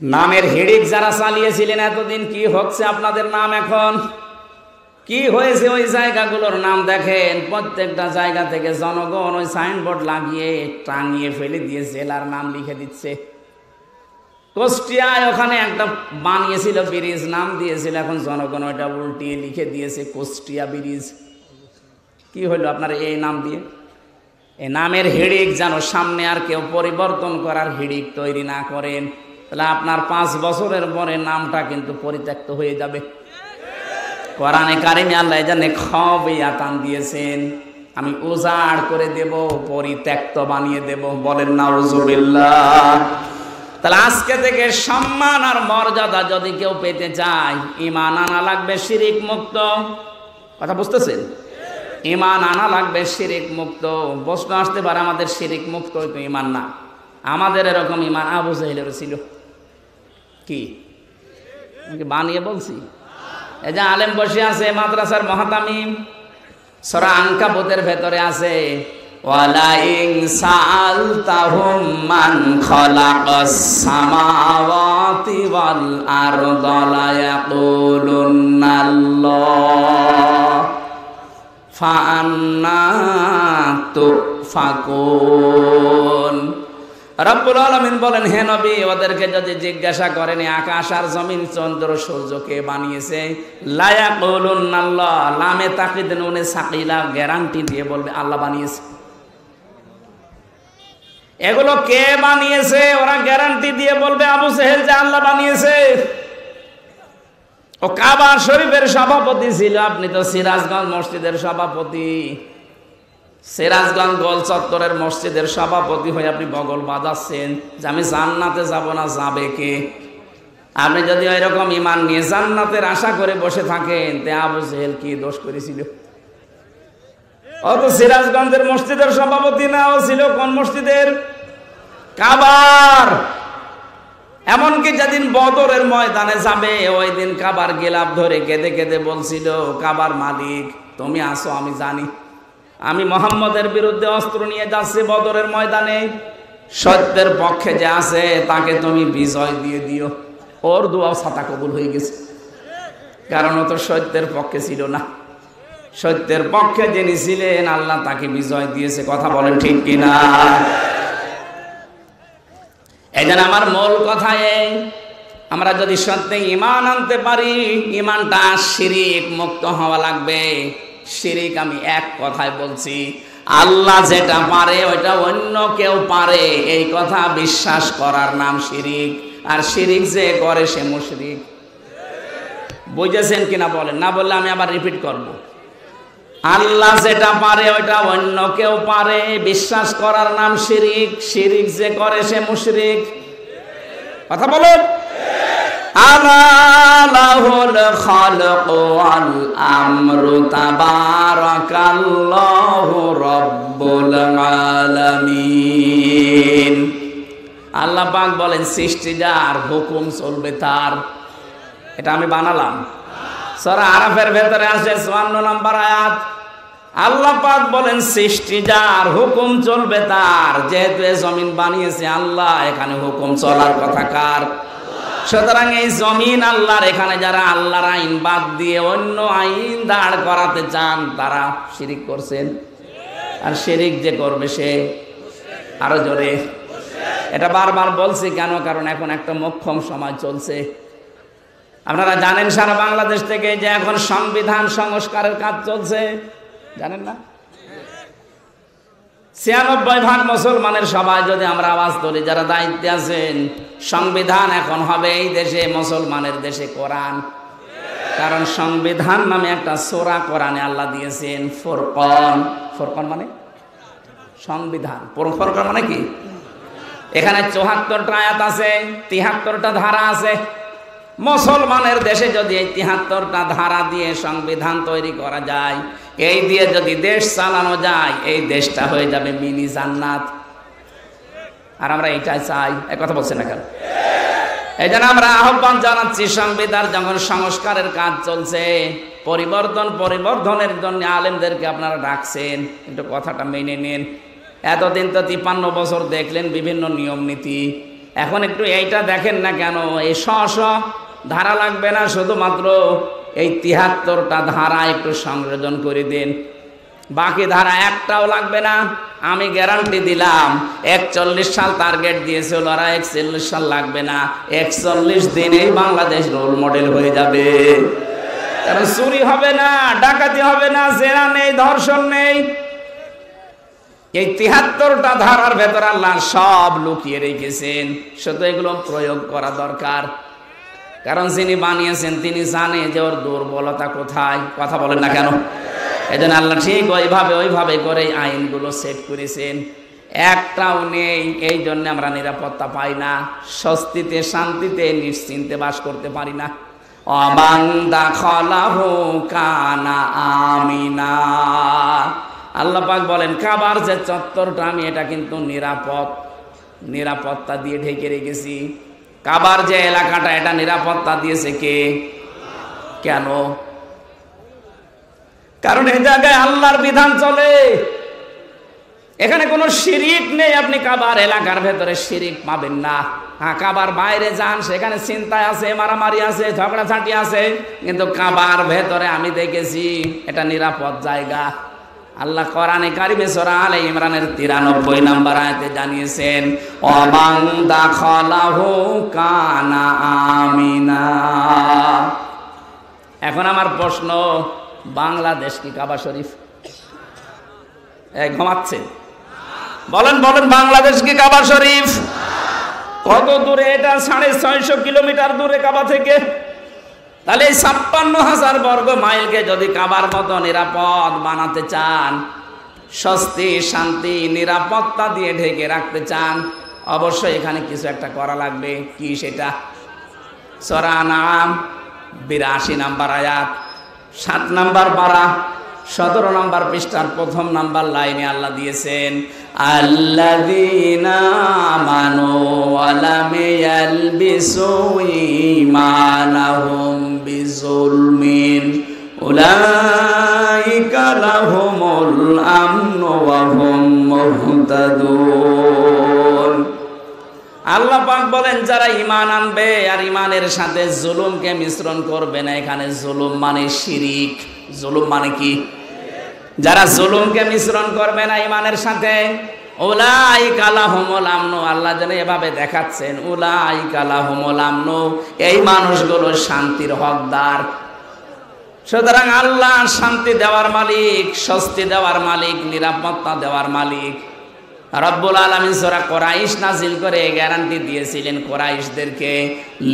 নামের হিড়িক যারা চালিয়েছিলেন এতদিন, কি হচ্ছে আপনাদের নাম এখন? কি হয়েছে ওই জায়গাগুলোর নাম দেখেন। প্রত্যেকটা জায়গা থেকে জনগণ ওই সাইনবোর্ড লাগিয়ে টাঙিয়ে ফেলে দিয়ে জেলার নাম লিখে দিচ্ছে। কুষ্টিয়ায় ওখানে একটা বানিয়েছিল ব্রিজ, নাম দিয়েছিল, এখন জনগণ ওইটা উল্টিয়ে লিখে দিয়েছে কুষ্টিয়া ব্রিজ। কি হলো আপনার এই নাম দিয়ে? এই নামের হিড়িক যেন সামনে আর কেউ পরিবর্তন করার হিড়িক তৈরি না করেন, তাহলে আপনার 5 বছরের পরে নামটা কিন্তু পরিত্যক্ত হয়ে যাবে। কোরআনে কারিমে আল্লাহ জানে খবিয়াতান দিয়েছেন, আমি উজাড় করে দেব, পরিত্যক্ত বানিয়ে দেব। বলেন নাউজুবিল্লাহ। তাহলে আজকে থেকে সম্মান আর মর্যাদা যদি কেউ পেতে চায়, ঈমান আনা লাগবে শিরিক মুক্ত। কথা বুঝতেছেন? ঈমান আনা লাগবে শিরিক মুক্ত। প্রশ্ন আসতে পারে আমাদের শিরিক মুক্ত তো ঈমান না। আমাদের এরকম ঈমান আবু জাহেলের ছিল। কি বানিয়ে বলছি? এই যে আলেম বসে আছে মাদ্রাসার মুহতামিম, সূরা আনকাবুতের ভেতরে আছে, ওয়ালা ইন সাআলতাহুম মান খালাকাস সামাওয়াতি ওয়াল আরদা লা ইয়াকুলুন্নাল্লাহ ফাআন্না তুফাকুন। রব্বুল আলামিন বলেন, হে নবী, ওদেরকে যদি জিজ্ঞাসা করেন আকাশ আর জমিন, চন্দ্র সূর্যকে বানিয়েছে, লা ইয়াকুলুন্নাল্লাহ, লামে তাকিদ নুনে সাকিলা, গ্যারান্টি দিয়ে বলবে আল্লাহ বানিয়েছে। এগুলো কে বানিয়েছে? ওরা গ্যারান্টি দিয়ে বলবে আবু জাহেল যে আল্লাহ বানিয়েছে। ও কাবা শরীফের সভাপতি ছিল, আপনি তো সিরাজগঞ্জ মসজিদের সভাপতি। সিরাজগঞ্জ গোল চত্বরের মসজিদের সভাপতি হয়ে আপনি বগল বাজাচ্ছেন যে আমি জান্নাতে যাব না, যাবে কে? আপনি যদি ওইরকম ঈমান নিয়ে জান্নাতের আশা করে বসে থাকেন, তে আবু জাহেল কি দোষ করেছিল? ও তো সিরাজগঞ্জের মসজিদের সভাপতি না, ও ছিল কোন মসজিদের? কাবার। এমনকি যেদিন বদরের ময়দানে যাবে, ওই দিন কাবার গেলাপ ধরে কেঁদে কেঁদে বলছিল, কাবার মালিক তুমি আসো, আমি জানি আমি মুহাম্মদের বিরুদ্ধে অস্ত্র নিয়ে যাচ্ছি বদরের ময়দানে, সত্যের পক্ষে যে আছে তাকে তুমি বিজয় দিয়ে দিও। ওর দোয়া ছাতা কবুল হয়ে গেছে, কারণ ও তো সত্যের পক্ষে ছিল না। সত্যের পক্ষে যিনি ছিলেন আল্লাহ তাকে বিজয় দিয়েছে। কথা বলেন ঠিক কিনা? এই জন্য আমার মূল কথা এই, আমরা যদি সত্যি ঈমান আনতে পারি, ঈমানটা শিরিক মুক্ত হওয়া লাগবে। শিরিক আমি এক কথায় বলছি, আল্লাহ যেটা পারে ওইটা অন্য কেউ পারে, এই কথা বিশ্বাস করার নাম শিরিক। আর শিরিক যে করে সে মুশরিক। বুঝেছেন কিনা বলেন? না বললে আমি আবার রিপিট করব। আল্লাহ যেটা পারে ওইটা অন্য কেউ পারে, বিশ্বাস করার নাম শিরিক। শিরিক যে করে সে মুশরিক। কথা বলুন। আলা লাহুল খালকু ওয়াল আমরু তাবারাকাল্লাহু রাব্বুল আলামিন। আল্লাহ পাক বলেন সৃষ্টি যার, হুকুম চলবে তার। এটা আমি বানালাম। সূরা আরাফের ভেতরে আছে 54 নম্বর আয়াত। আল্লাহ পাক বলেন সৃষ্টি যার, হুকুম চলবে তার। যেহেতু এই জমিন বানিয়েছে আল্লাহ, এখানে হুকুম চলার কথা কার? সুতরাং এই জমিন আল্লাহর। এখানে যারা আল্লাহর আইন বাদ দিয়ে অন্য আইন দাঁড় করাতে চান তারা শিরিক করছেন। আর শিরিক যে করবে সে আরো জোরে। এটা বারবার বলছি কেন? কারণ এখন একটা মোক্ষম সময় চলছে। আপনারা জানেন সারা বাংলাদেশ থেকে যে এখন সংবিধান সংস্কারের কাজ চলছে, জানেন না? 96% মুসলমানের সবাই যদি আমরা আওয়াজ তুলি, যারা দায়িত্বে আছেন, সংবিধান এখন হবে এই দেশে মুসলমানের দেশে কোরআন। কারণ সংবিধান নামে একটা সূরা কোরআনে আল্লাহ দিয়েছেন, ফুরকান। ফুরকান মানে সংবিধান। ফুরকান মানে কি? এখানে 74টা আয়াত আছে, 73টা ধারা আছে। মুসলমানের দেশে যদি এই ৭৩টা ধারা দিয়ে সংবিধান তৈরি করা যায়, এই দিয়ে যদি দেশ চালানো যায়, এই দেশটা হয়ে যাবে মিনি জান্নাত। আর আমরা এইটাই চাই। এই কথা বলছেন না কেন? এই জন্য আমরা আহ্বান জানাচ্ছি, সংবিধান যখন সংস্কারের কাজ চলছে, পরিবর্ধনের জন্য আলেমদেরকে আপনারা ডাকছেন, একটু কথাটা মেনে নেন। এতদিন তো ৫৩ বছর দেখলেন বিভিন্ন নিয়ম নীতি, এখন একটু এইটা দেখেন না কেন? এই ধারা লাগবে না, শুধুমাত্র এই ৭৩টা ধারা একটু সংযোজন করে দিন, বাকি ধারা একটাও লাগবে না। আমি গ্যারান্টি দিলাম, ৪১ সাল টার্গেট দিয়েছিল, ওরা ৪১ সাল লাগবে না, ৪১ দিনেই বাংলাদেশ রোল মডেল হয়ে যাবে। কারণ চুরি হবে না, ডাকাতি হবে না, জেনা নেই, ধর্ষণ নেই। এই ৭৩টা ধারার ভেতর আল্লাহ সব লুকিয়ে রেখেছেন, শুধু এগুলো প্রয়োগ করা দরকার। কারণ যিনি বানিয়েছেন তিনি জানে যে ওর দুর্বলতা কোথায়। কথা বলেন না কেন? এই জন্য আল্লাহ ঠিক ওইভাবে করে আইনগুলো সেট করেছেন, একটাও নেই। এই জন্য আমরা নিরাপত্তা পাই না, স্বস্তিতে শান্তিতে নিশ্চিন্তে বাস করতে পারি না। অবান্দা খলাহু কানা আমিনা। আল্লাহ পাক বলেন, কাবার যে চত্বরটা আমি এটা কিন্তু নিরাপত্তা দিয়ে ঢেকে রেখেছি। কাবার যে এলাকাটা এটা নিরাপত্তা দিয়েছে কে? কেন? কারণ এই জায়গায় আল্লাহর বিধান চলে, এখানে কোনো শিরিক নেই। আপনি কাবার এলাকার ভেতরে শিরিক পাবেন না। হ্যাঁ, কাবার বাইরে যান, সেখানে চিন্তায় আছে, মারামারি আছে, ঝগড়াঝাঁটি আছে, কিন্তু কাবার ভেতরে আমি দেখেছি এটা নিরাপদ জায়গা। আল্লাহ কোরআনে কারিমে সূরা আলে ইমরানের ৯৩ নম্বর আয়াতে জানিয়েছেন, ওয়ামান দাখালাহু কানা আমিনা। এখন আমার প্রশ্ন, বাংলাদেশ কি কাবা শরীফ? ঘুমাচ্ছেন? বলেন বাংলাদেশ কি কাবা শরীফ? কত দূরে এটা? ৬৫০ কিলোমিটার দূরে কাবা থেকে। তাহলে এই ৫৬,০০০ বর্গ মাইলকে যদি কাবার মতো নিরাপদ বানাতে চান, স্বস্তি শান্তি নিরাপত্তা দিয়ে ঢেকে রাখতে চান, অবশ্যই এখানে কিছু একটা করা লাগবে। কি সেটা? সূরা আনআম ৮২ নম্বর আয়াত, ৭ নম্বর পারা, ১৭ নম্বর পৃষ্ঠার ১ম নম্বর লাইনে আল্লাহ দিয়েছেন, আল্লাযীনা আমানু ওয়া লাম ইয়ালবিসু ঈমানাহুম বিযুলমিন উলাইকা লাহুমুল আমনু ওয়া হুম মুহতাদুন। আল্লাহ পাক বলেন, যারা ঈমান আনবে আর ঈমানের সাথে জুলুমকে মিশ্রণ করবে না। এখানে জুলুম মানে শিরিক। জুলুম মানে কি? যারা জুলুমকে মিশ্রণ করবে না ঈমানের সাথে, উলাইকা লাহুমুল আমনু। আল্লাহ যেন এভাবে দেখাচ্ছেন, উলাইকা লাহুমুল আমনু, এই মানুষগুলো শান্তির হকদার। সুতরাং আল্লাহ শান্তি দেওয়ার মালিক, স্বস্তি দেওয়ার মালিক, নিরাপত্তা দেওয়ার মালিক। রব্বুল আলামিন সূরা কুরাইশ নাজিল করে গ্যারান্টি দিয়েছিলেন কুরাইশদেরকে,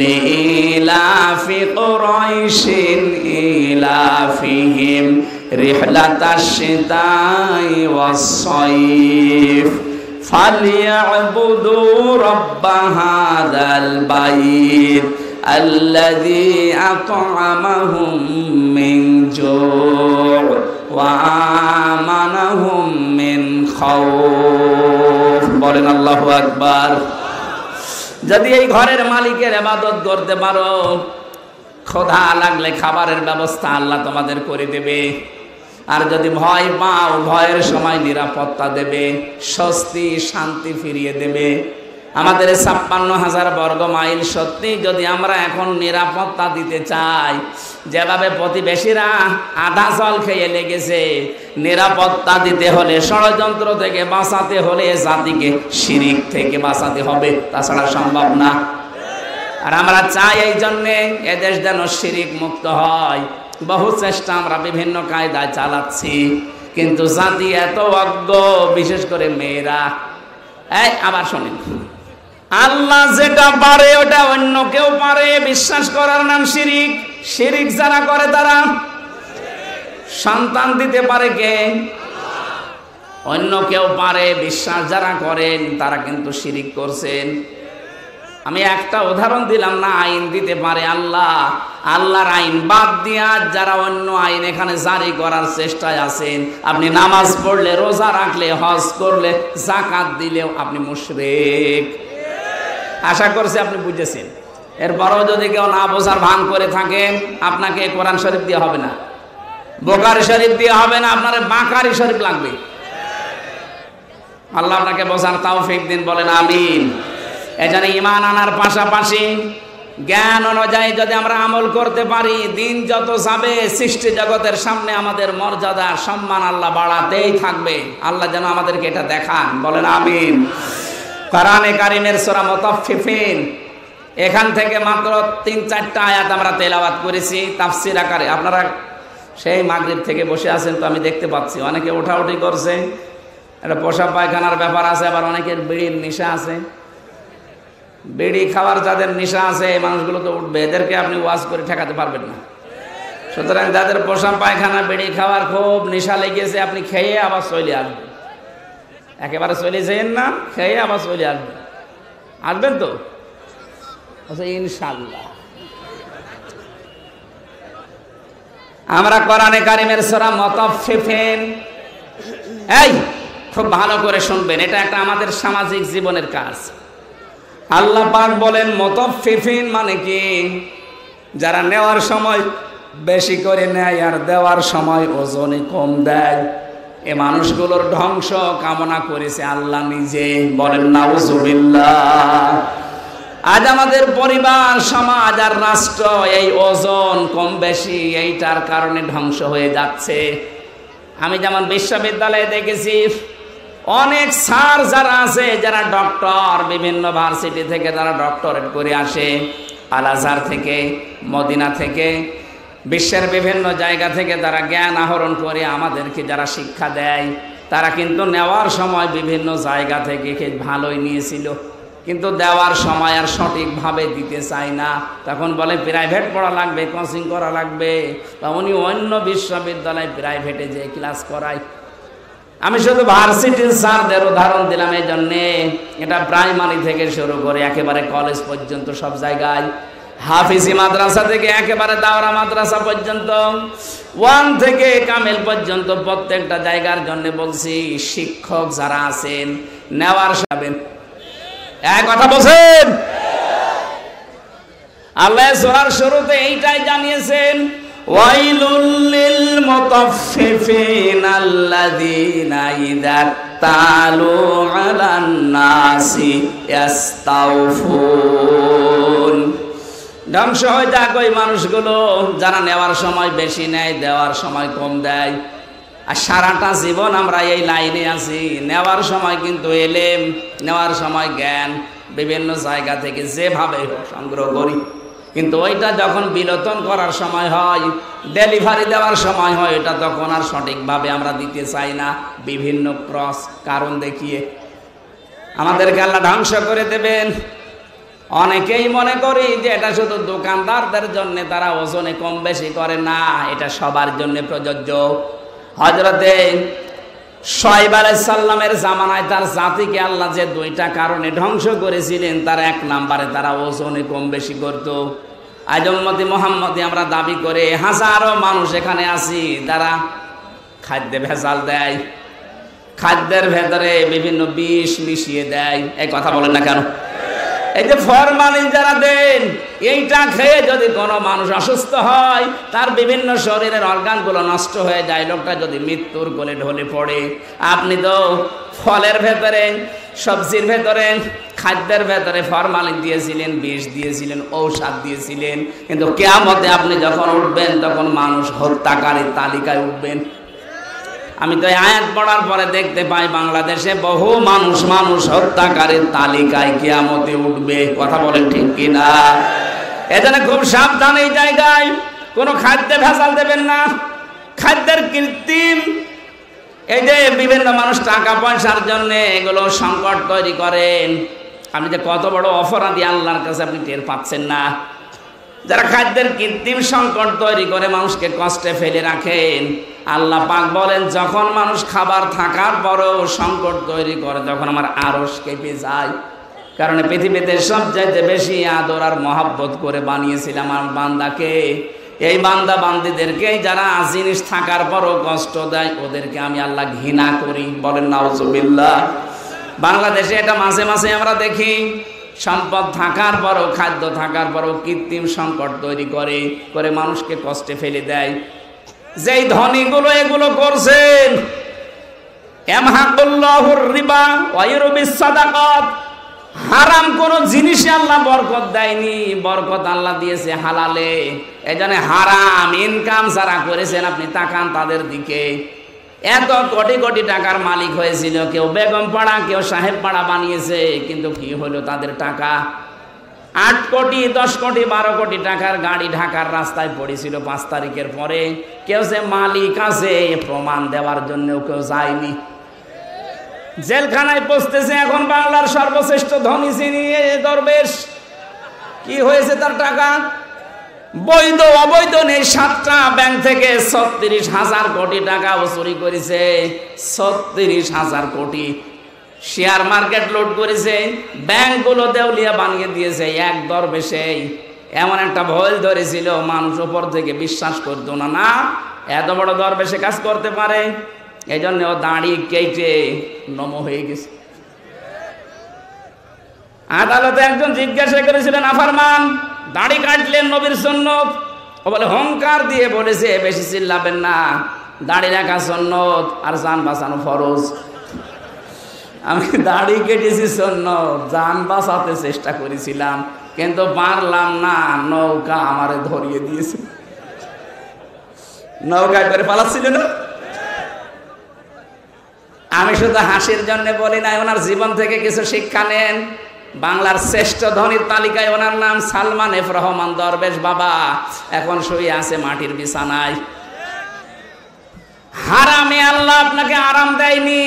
লিলাফি কুরাইশিন ইলাফিহিম রিহলাতাশ শিতাই ওয়াস সাইফ ফালিয়াবুদু রাব্ব হাযাল বাইত আল্লাযী আত'আমাহুম মিন জু' ওয়া আমানাহুম মিন খাউফ। বলেন আল্লাহু আকবার। যদি এই ঘরের মালিকের ইবাদত করতে পারো, ক্ষুধা লাগলে খাবারের ব্যবস্থা আল্লাহ তোমাদের করে দেবে। আর যদি ভয় পাও, ভয়ের সময় নিরাপত্তা দেবে, স্বস্তি শান্তি ফিরিয়ে দেবে। আমাদের ৫৬,০০০ বর্গ মাইল সত্যি যদি আমরা এখন নিরাপত্তা দিতে চাই, যেভাবে প্রতিবেশীরা আধা জল খেয়ে লেগেছে, নিরাপত্তা দিতে হলে, ষড়যন্ত্র থেকে বাঁচাতে হলে জাতিকে শিরিক থেকে বাঁচাতে হবে, তাছাড়া সম্ভব না। আর আমরা চাই এই জন্যে এদেশ যেন শিরিক মুক্ত হয়। বহু চেষ্টা আমরা বিভিন্ন কায়দায় চালাচ্ছি, কিন্তু জাতি এত অজ্ঞ, বিশেষ করে মেয়েরা। আবার শোনেন, আল্লাহ যেটা পারে ওটা অন্য কেউ পারে, বিশ্বাস করার নাম শিরিক। শিরিক যারা করে তারা সন্তান দিতে পারে কে? অন্য কেউ পারে। বিশ্বাস যারা করেন তারা কিন্তু শিরিক করছেন। আমি একটা উদাহরণ দিলাম না, আইন দিতে পারে আল্লাহ। আল্লাহর আইন বাদ দিয়া যারা অন্য আইন এখানে জারি করার চেষ্টায় আছেন, আপনি নামাজ পড়লে, রোজা রাখলে, হজ করলে, যাকাত দিলেও আপনি মুশরিক। আশা করছি আপনি বুঝেছেন। এরপরও যদি কেউ না বোঝার ভান করে থাকেন, আপনাকে কোরআন শরীফ দিয়ে হবে না, বুখারী শরীফ দিয়ে হবে না, আপনার বাকারি শরীফ লাগবে। আল্লাহ আপনাকে বোঝার তৌফিক দিন, বলেন আমিন। এজন্য ঈমান আনার পাশাপাশি জ্ঞান অনুযায়ী যদি আমরা আমল করতে পারি, দিন যত যাবে সৃষ্টি জগতের সামনে আমাদের মর্যাদা সম্মান আল্লাহ বাড়াতেই থাকবে। আল্লাহ যেন আমাদেরকে এটা দেখান, বলেন আমিন। কোরআনে কারীমের সূরা মুতাফফিফিন, এখান থেকে মাত্র ৩-৪টা আয়াত আমরা তেলাওয়াত করেছি তাফসীর আকারে। আপনারা সেই মাগরিব থেকে বসে আছেন তো, আমি দেখতে পাচ্ছি অনেকে ওঠাউঠি করছে, একটা পেশাব পায়খানার ব্যাপার আছে, আবার অনেকের বিড়ির নেশা আছে। বিড়ি খাওয়ার যাদের নেশা আছে, এই মানুষগুলো তো উঠবে, এদেরকে আপনি ওয়াজ করে ঠেকাতে পারবেন না। সুতরাং যাদের পেশাব পায়খানা, বিড়ি খাওয়ার খুব নেশা লেগেছে, আপনি খেয়ে আবার চলে আসবেন। একেবারে চলে যাবেন না, খেয়ে আবার চলে আসবেন। আসবেন তো? আচ্ছা, ইনশাআল্লাহ। আমরা কোরআনে কারীমের সূরা মুতাফফিফিন, এই খুব ভালো করে শুনবেন, এটা একটা আমাদের সামাজিক জীবনের কাজ। আল্লাহ পাক বলেন মুতাফফিফিন মানে কি? যারা নেওয়ার সময় বেশি করে নেয় আর দেওয়ার সময় ওজনে কম দেয়, এ মানুষগুলোর ধ্বংস কামনা করেছে আল্লাহ নিজে, বলেন নাউজুবিল্লাহ। আজ আমাদের পরিবার, সমাজ আর রাষ্ট্র এই ওজন কম বেশি এইটার কারণে ধ্বংস হয়ে যাচ্ছে। আমি যেমন বিশ্ববিদ্যালয়ে দেখেছি অনেক স্যার যারা আছে, যারা ডক্টর, বিভিন্ন ভার্সিটি থেকে যারা ডক্টরেট করে আসে, আল আজহার থেকে, মদিনা থেকে, বিশ্বের বিভিন্ন জায়গা থেকে তারা জ্ঞান আহরণ করে আমাদেরকে যারা শিক্ষা দেয়, তারা কিন্তু নেওয়ার সময় বিভিন্ন জায়গা থেকে ভালোই নিয়েছিল, কিন্তু দেওয়ার সময় আর সঠিকভাবে দিতে চায় না। তখন বলে প্রাইভেট পড়া লাগবে, কোচিং করা লাগবে, তা উনি অন্য বিশ্ববিদ্যালয় প্রাইভেটে যে ক্লাস করায়। আমি শুধু ভার্সিটির স্যারদের উদাহরণ দিলাম এই জন্যে, এটা প্রাইমারি থেকে শুরু করে একেবারে কলেজ পর্যন্ত সব জায়গায়, হাফিজি মাদ্রাসা থেকে একেবারে দাওরা মাদ্রাসা পর্যন্ত, 1 থেকে কামেল পর্যন্ত প্রত্যেকটা জায়গার জন্য বলছি, শিক্ষক যারা আছেন নেওয়ার সাবেন এক কথা বলছেন। আল্লাহ সূরার শুরুতে এইটাই জানিয়েছেন, ওয়াইলুল লিল মুতাফফিফিন আল্লাযীনা ইযা তালু আলান নাসি ইস্তাওফুন। ধ্বংস হয়ে যাক ওই মানুষগুলো যারা নেওয়ার সময় বেশি নেয়, দেওয়ার সময় কম দেয়। আর সারাটা জীবন আমরা এই লাইনে আছি, নেওয়ার সময় কিন্তু এলেম, নেওয়ার সময় জ্ঞান বিভিন্ন জায়গা থেকে যেভাবে সংগ্রহ করি, কিন্তু ওইটা যখন বিলোতন করার সময় হয়, ডেলিভারি দেওয়ার সময় হয়, এটা তখন আর সঠিকভাবে আমরা দিতে চাই না, বিভিন্ন ক্রস কারণ দেখিয়ে আমাদেরকে আল্লাহ ধ্বংস করে দেবেন। অনেকেই মনে করি যে এটা শুধু দোকানদারদের জন্য, তারা ওজনে কম বেশি করে না, এটা সবার জন্য প্রযোজ্য। হযরতে শুআয়ব আলাইহিস সালামের জামানায় তার জাতিকে আল্লাহ যে 2টা কারণে ধ্বংস করেছিলেন, তার 1 নম্বরে তারা ওজনে কম বেশি করত। আজ উম্মতে মুহাম্মদী আমরা দাবি করে হাজারো মানুষ এখানে আছি, তারা খাদ্যে ভেজাল দেয়, খাদ্যের ভেতরে বিভিন্ন বিষ মিশিয়ে দেয়। এই কথা বলেন না কেন? এই যে ফরমালিন যারা দেন, এইটা খেয়ে যদি কোনো মানুষ অসুস্থ হয়, তার বিভিন্ন শরীরের অর্গানগুলো নষ্ট হয়ে যায়, লোকটা যদি মৃত্যুর কোলে ঢলে পড়ে। আপনি তো ফলের ভেতরে, সবজির ভেতরে, খাদ্যের ভেতরে ফরমালিন দিয়েছিলেন, বিষ দিয়েছিলেন, ঔষধ দিয়েছিলেন, কিন্তু কিয়ামতে আপনি যখন উঠবেন তখন মানুষ হত্যাকারীর তালিকায় উঠবেন। আমি তো এই আয়াত পড়ার পরে দেখতে পাই বাংলাদেশে বহু মানুষ হত্যাকারীর তালিকায় কিয়ামতে উঠবে। কথা বলেন ঠিক কিনা? এজন্য খুব সাবধান, এই জায়গায় কোনো খাদ্যে ভেজাল দেবেন না, খাদ্যের কৃত্রিম। এই যে বিভিন্ন মানুষ টাকা পয়সার জন্য এগুলো সংকট তৈরি করেন, আপনি যে কত বড় অপরাধী আল্লাহর কাছে আপনি টের পাচ্ছেন না। যারা খাদ্যের কৃত্রিম সংকট তৈরি করে মানুষকে কষ্টে ফেলে রাখেন, আল্লাহ পাক বলেন যখন মানুষ খাবার থাকার পরেও সংকট তৈরি করে, তখন আমার আরশ কেঁপে যায়। কারণ পৃথিবীতে সবচাইতে বেশি আদর আর মহাব্বত করে বানিয়েছিলাম আমার বান্দাকে। এই বান্দা বান্দিদেরকে যারা জিনিস থাকার পরও কষ্ট দেয় ওদেরকে আমি আল্লাহ ঘৃণা করি। বলেন নাউজুবিল্লাহ। বাংলাদেশে এটা মাঝে মাঝে আমরা দেখি, সম্পদ থাকার পরও, খাদ্য থাকার পরও কৃত্রিম সংকট তৈরি করে মানুষকে কষ্টে ফেলে দেয়। যেই ধনীগুলো এগুলো করছেন, ইয়ামহাকুল্লাহুর রিবা ওয়া ইউরবিস সাদাকাত, হারাম কোন জিনিসে আল্লাহ বরকত দেয়নি, বরকত আল্লাহ দিয়েছে হালালে। এজন্য হারাম ইনকাম যারা করেছেন আপনি তাকান তাদের দিকে। এত কোটি কোটি টাকার মালিক হয়েছিল, কেউ বেগম পাড়া, কেউ সাহেব পাড়া বানিয়েছে, কিন্তু কি হলো তাদের টাকা? 8 কোটি 10 কোটি 12 কোটি টাকার গাড়ি ঢাকার রাস্তায় পড়েছিল 5 তারিখের পরে। কেউ যে মালিক আছে প্রমাণ দেওয়ার জন্য কেউ যায়নি। জেলখানায় পৌঁছতেছে এখন বাংলার সর্বশ্রেষ্ঠ ধনী যিনি দরবেশ। কি হয়েছে তার টাকা? বৈধ অবৈধ নেই, 7টা ব্যাংক থেকে 36,000 কোটি টাকা ও চুরি করেছে। 36,000 কোটি। শেয়ার মার্কেট লুট করেছে, ব্যাংকগুলো দেউলিয়া বানিয়ে দিয়েছে। এক দরবেশে এমন একটা ভয় ধরেছিল, মানুষ উপর থেকে বিশ্বাস করতো না, না এত বড় দরবেশে কাজ করতে পারে। এই জন্য ও দাড়ি কেটে নম হয়ে গেছে। আদালতে একজন জিজ্ঞাসা করেছিলেন, আফারমান দাড়ি কাটলেন নবীর সুন্নত? ও বলে হংকার দিয়ে বলেছে, বেশি চিল্লাবেন না, দাড়ি রাখা সুন্নত আর জান বাঁচানো ফরজ। আমি দাড়ি কেটেছি সুন্নত, জান বাঁচাতে চেষ্টা করেছিলাম কিন্তু পারলাম না, নৌকা আমারে ধরিয়ে দিয়েছে। নৌকায় করে পালাচ্ছিল না। আমি শুধু হাসির জন্য বলি না, ওনার জীবন থেকে কিছু শিক্ষা নেন। বাংলার শ্রেষ্ঠ ধনীর তালিকায় ওনার নাম সালমান এফ রহমান দরবেশ বাবা। এখন শুয়ে আছে মাটির বিছানায়। হারামে আল্লাহ আপনাকে আরাম দেয়নি।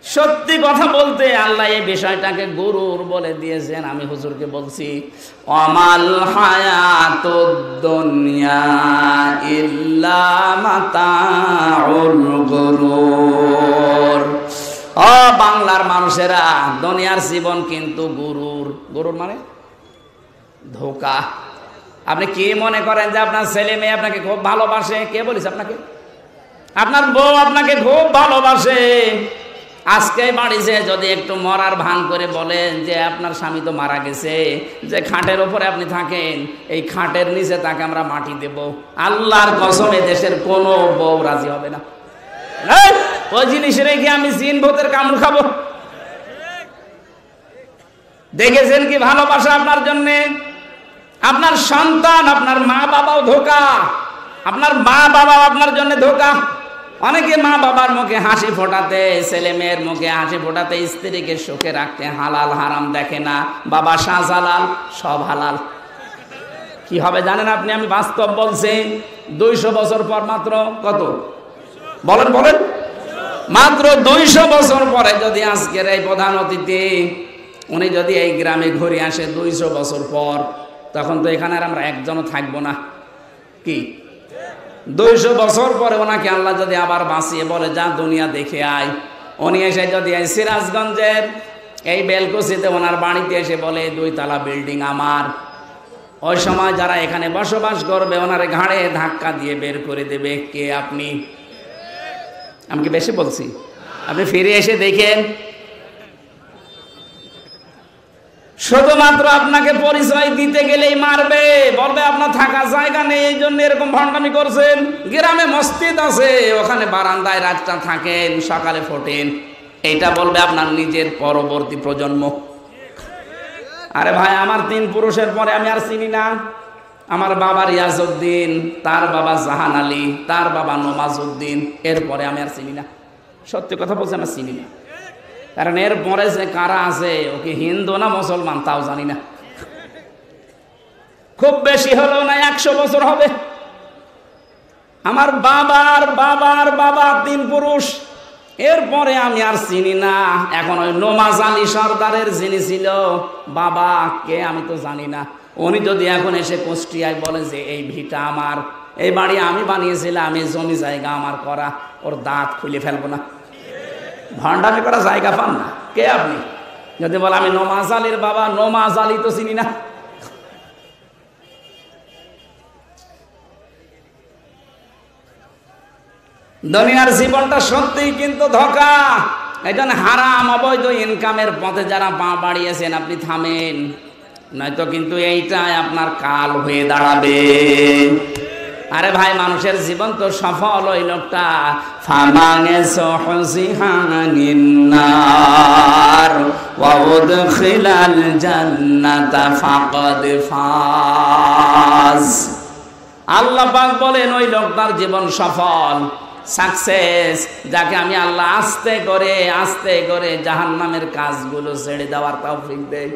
সত্যি কথা বলতে আল্লাহ এই বিষয়টাকে গুরুর বলে দিয়েছেন। আমি হুজুরকে বলছি, আমাল হায়াতুদ দুনিয়া ইল্লা মাতাউল গুরুর। ও বাংলার মানুষেরা, দুনিয়ার জীবন কিন্তু গুরুর। গুরুর মানে ধোঁকা। আপনি কি মনে করেন যে আপনার ছেলে মেয়ে আপনাকে খুব ভালোবাসে? কে বলেছে আপনাকে? আপনার বউ আপনাকে খুব ভালোবাসে। আজকে বাড়িতে যদি একটু মরার ভান করে বলেন যে আপনার স্বামী তো মারা গেছে, যে খাটের ওপরে আপনি থাকেন, এই খাটের নিচে তাকে আমরা মাটি দেব, আল্লাহর কসমে দেশের কোনো বউ রাজি হবে না। ওই জিনিস রেখে আমি জিন ভূতের কামড় খাবো? দেখেছেন কি ভালোবাসা আপনার জন্যে? আপনার সন্তান, আপনার মা বাবাও ধোঁকা, আপনার মা বাবাও আপনার জন্য ধোঁকা। অনেকে মা বাবার মুখে হাসি ফোটাতে, ছেলে মেয়ের মুখে হাসি ফোটাতে, স্ত্রীকে সুখে রাখতে হালাল হারাম দেখে না। বাবা শাহজালাল, সব হালাল। কি হবে জানেন আপনি? আমি বাস্তব বলছি। 200 বছর পর মাত্র কত বলেন বলেন, মাত্র 200 বছর পরে যদি আজকের এই প্রধান অতিথি উনি যদি এই গ্রামে ঘুরে আসে 200 বছর পর, তখন তো এখানে আর আমরা একজনও থাকবো না। কি 200 বছর পরে ওনাকে আল্লাহ যদি আবার বাঁচিয়ে বলে যা দুনিয়া দেখে আয়, উনি এসে যদি এই সিরাজগঞ্জের এই বেলকুচিতে ওনার বাড়িতে এসে বলে 2 তলা বিল্ডিং আমার, ওই সময় যারা এখানে বসবাস করবে ওনার ঘাড়ে ধাক্কা দিয়ে বের করে দেবে। কে আপনি? আমি কি বেশি বলছি? আপনি ফিরে এসে দেখেন, শুধুমাত্র আপনাকে পরিচয় দিতে গেলেই মারবে, বলবে আপনার থাকা জায়গা নেই, এই জন্য এরকম ভণ্ডামি করছেন। গ্রামে মসজিদ আছে, ওখানে বারান্দায় রাতটা থাকেন, সকালে ফোটেন, এইটা বলবে আপনার নিজের পরবর্তী প্রজন্ম। আরে ভাই, আমার 3 পুরুষের পরে আমি আর চিনি না। আমার বাবা রিয়াজউদ্দিন, তার বাবা জাহান আলী, তার বাবা নমাজউদ্দিন, এরপরে আমি আর চিনি না। সত্যি কথা বলছি, আমি চিনি না। কারণ এর পরে যে কারা আছে, ওকে হিন্দু না মুসলমান তাও জানি না। খুব বেশি হলো না 100 বছর হবে। আমার বাবার বাবার বাবা 3 পুরুষ, এরপরে আমি আর চিনি না। এখন ওই নমাজ আলী সর্দারের যিনি ছিল বাবা, কে আমি তো জানি না। উনি যদি এখন এসে কুষ্টিয়ায় বলে যে এই ভিটা আমার, এই বাড়ি আমি বানিয়েছিলাম, এই জমি জায়গা আমার করা, ওর দাঁত খুলে ফেলবো না। ভণ্ডামি করা জায়গা পান না। কে আপনি? যদি বলে আমি নমাজ আলীর বাবা, নমাজ আলী তো চিনি না। দুনিয়ার জীবনটা সত্যিই কিন্তু ধোঁকা। এই জন্য হারাম অবৈধ ইনকামের পথে যারা পা বাড়িয়েছেন আপনি থামেন, নয়তো কিন্তু এইটাই আপনার কাল হয়ে দাঁড়াবে। আরে ভাই, মানুষের জীবন তো সফল ওই লোকটা ফামাঙে সহসিহানিন্নার ওয়া উদখিলাল জান্নাতা ফাকাদ ফাজ। আল্লাহ পাক বলেন ওই লোকটার জীবন সফল, সাকসেস, যাকে আমি আল্লাহ আস্তে করে জাহান্নামের কাজগুলো ছেড়ে দেওয়ার তৌফিক দেই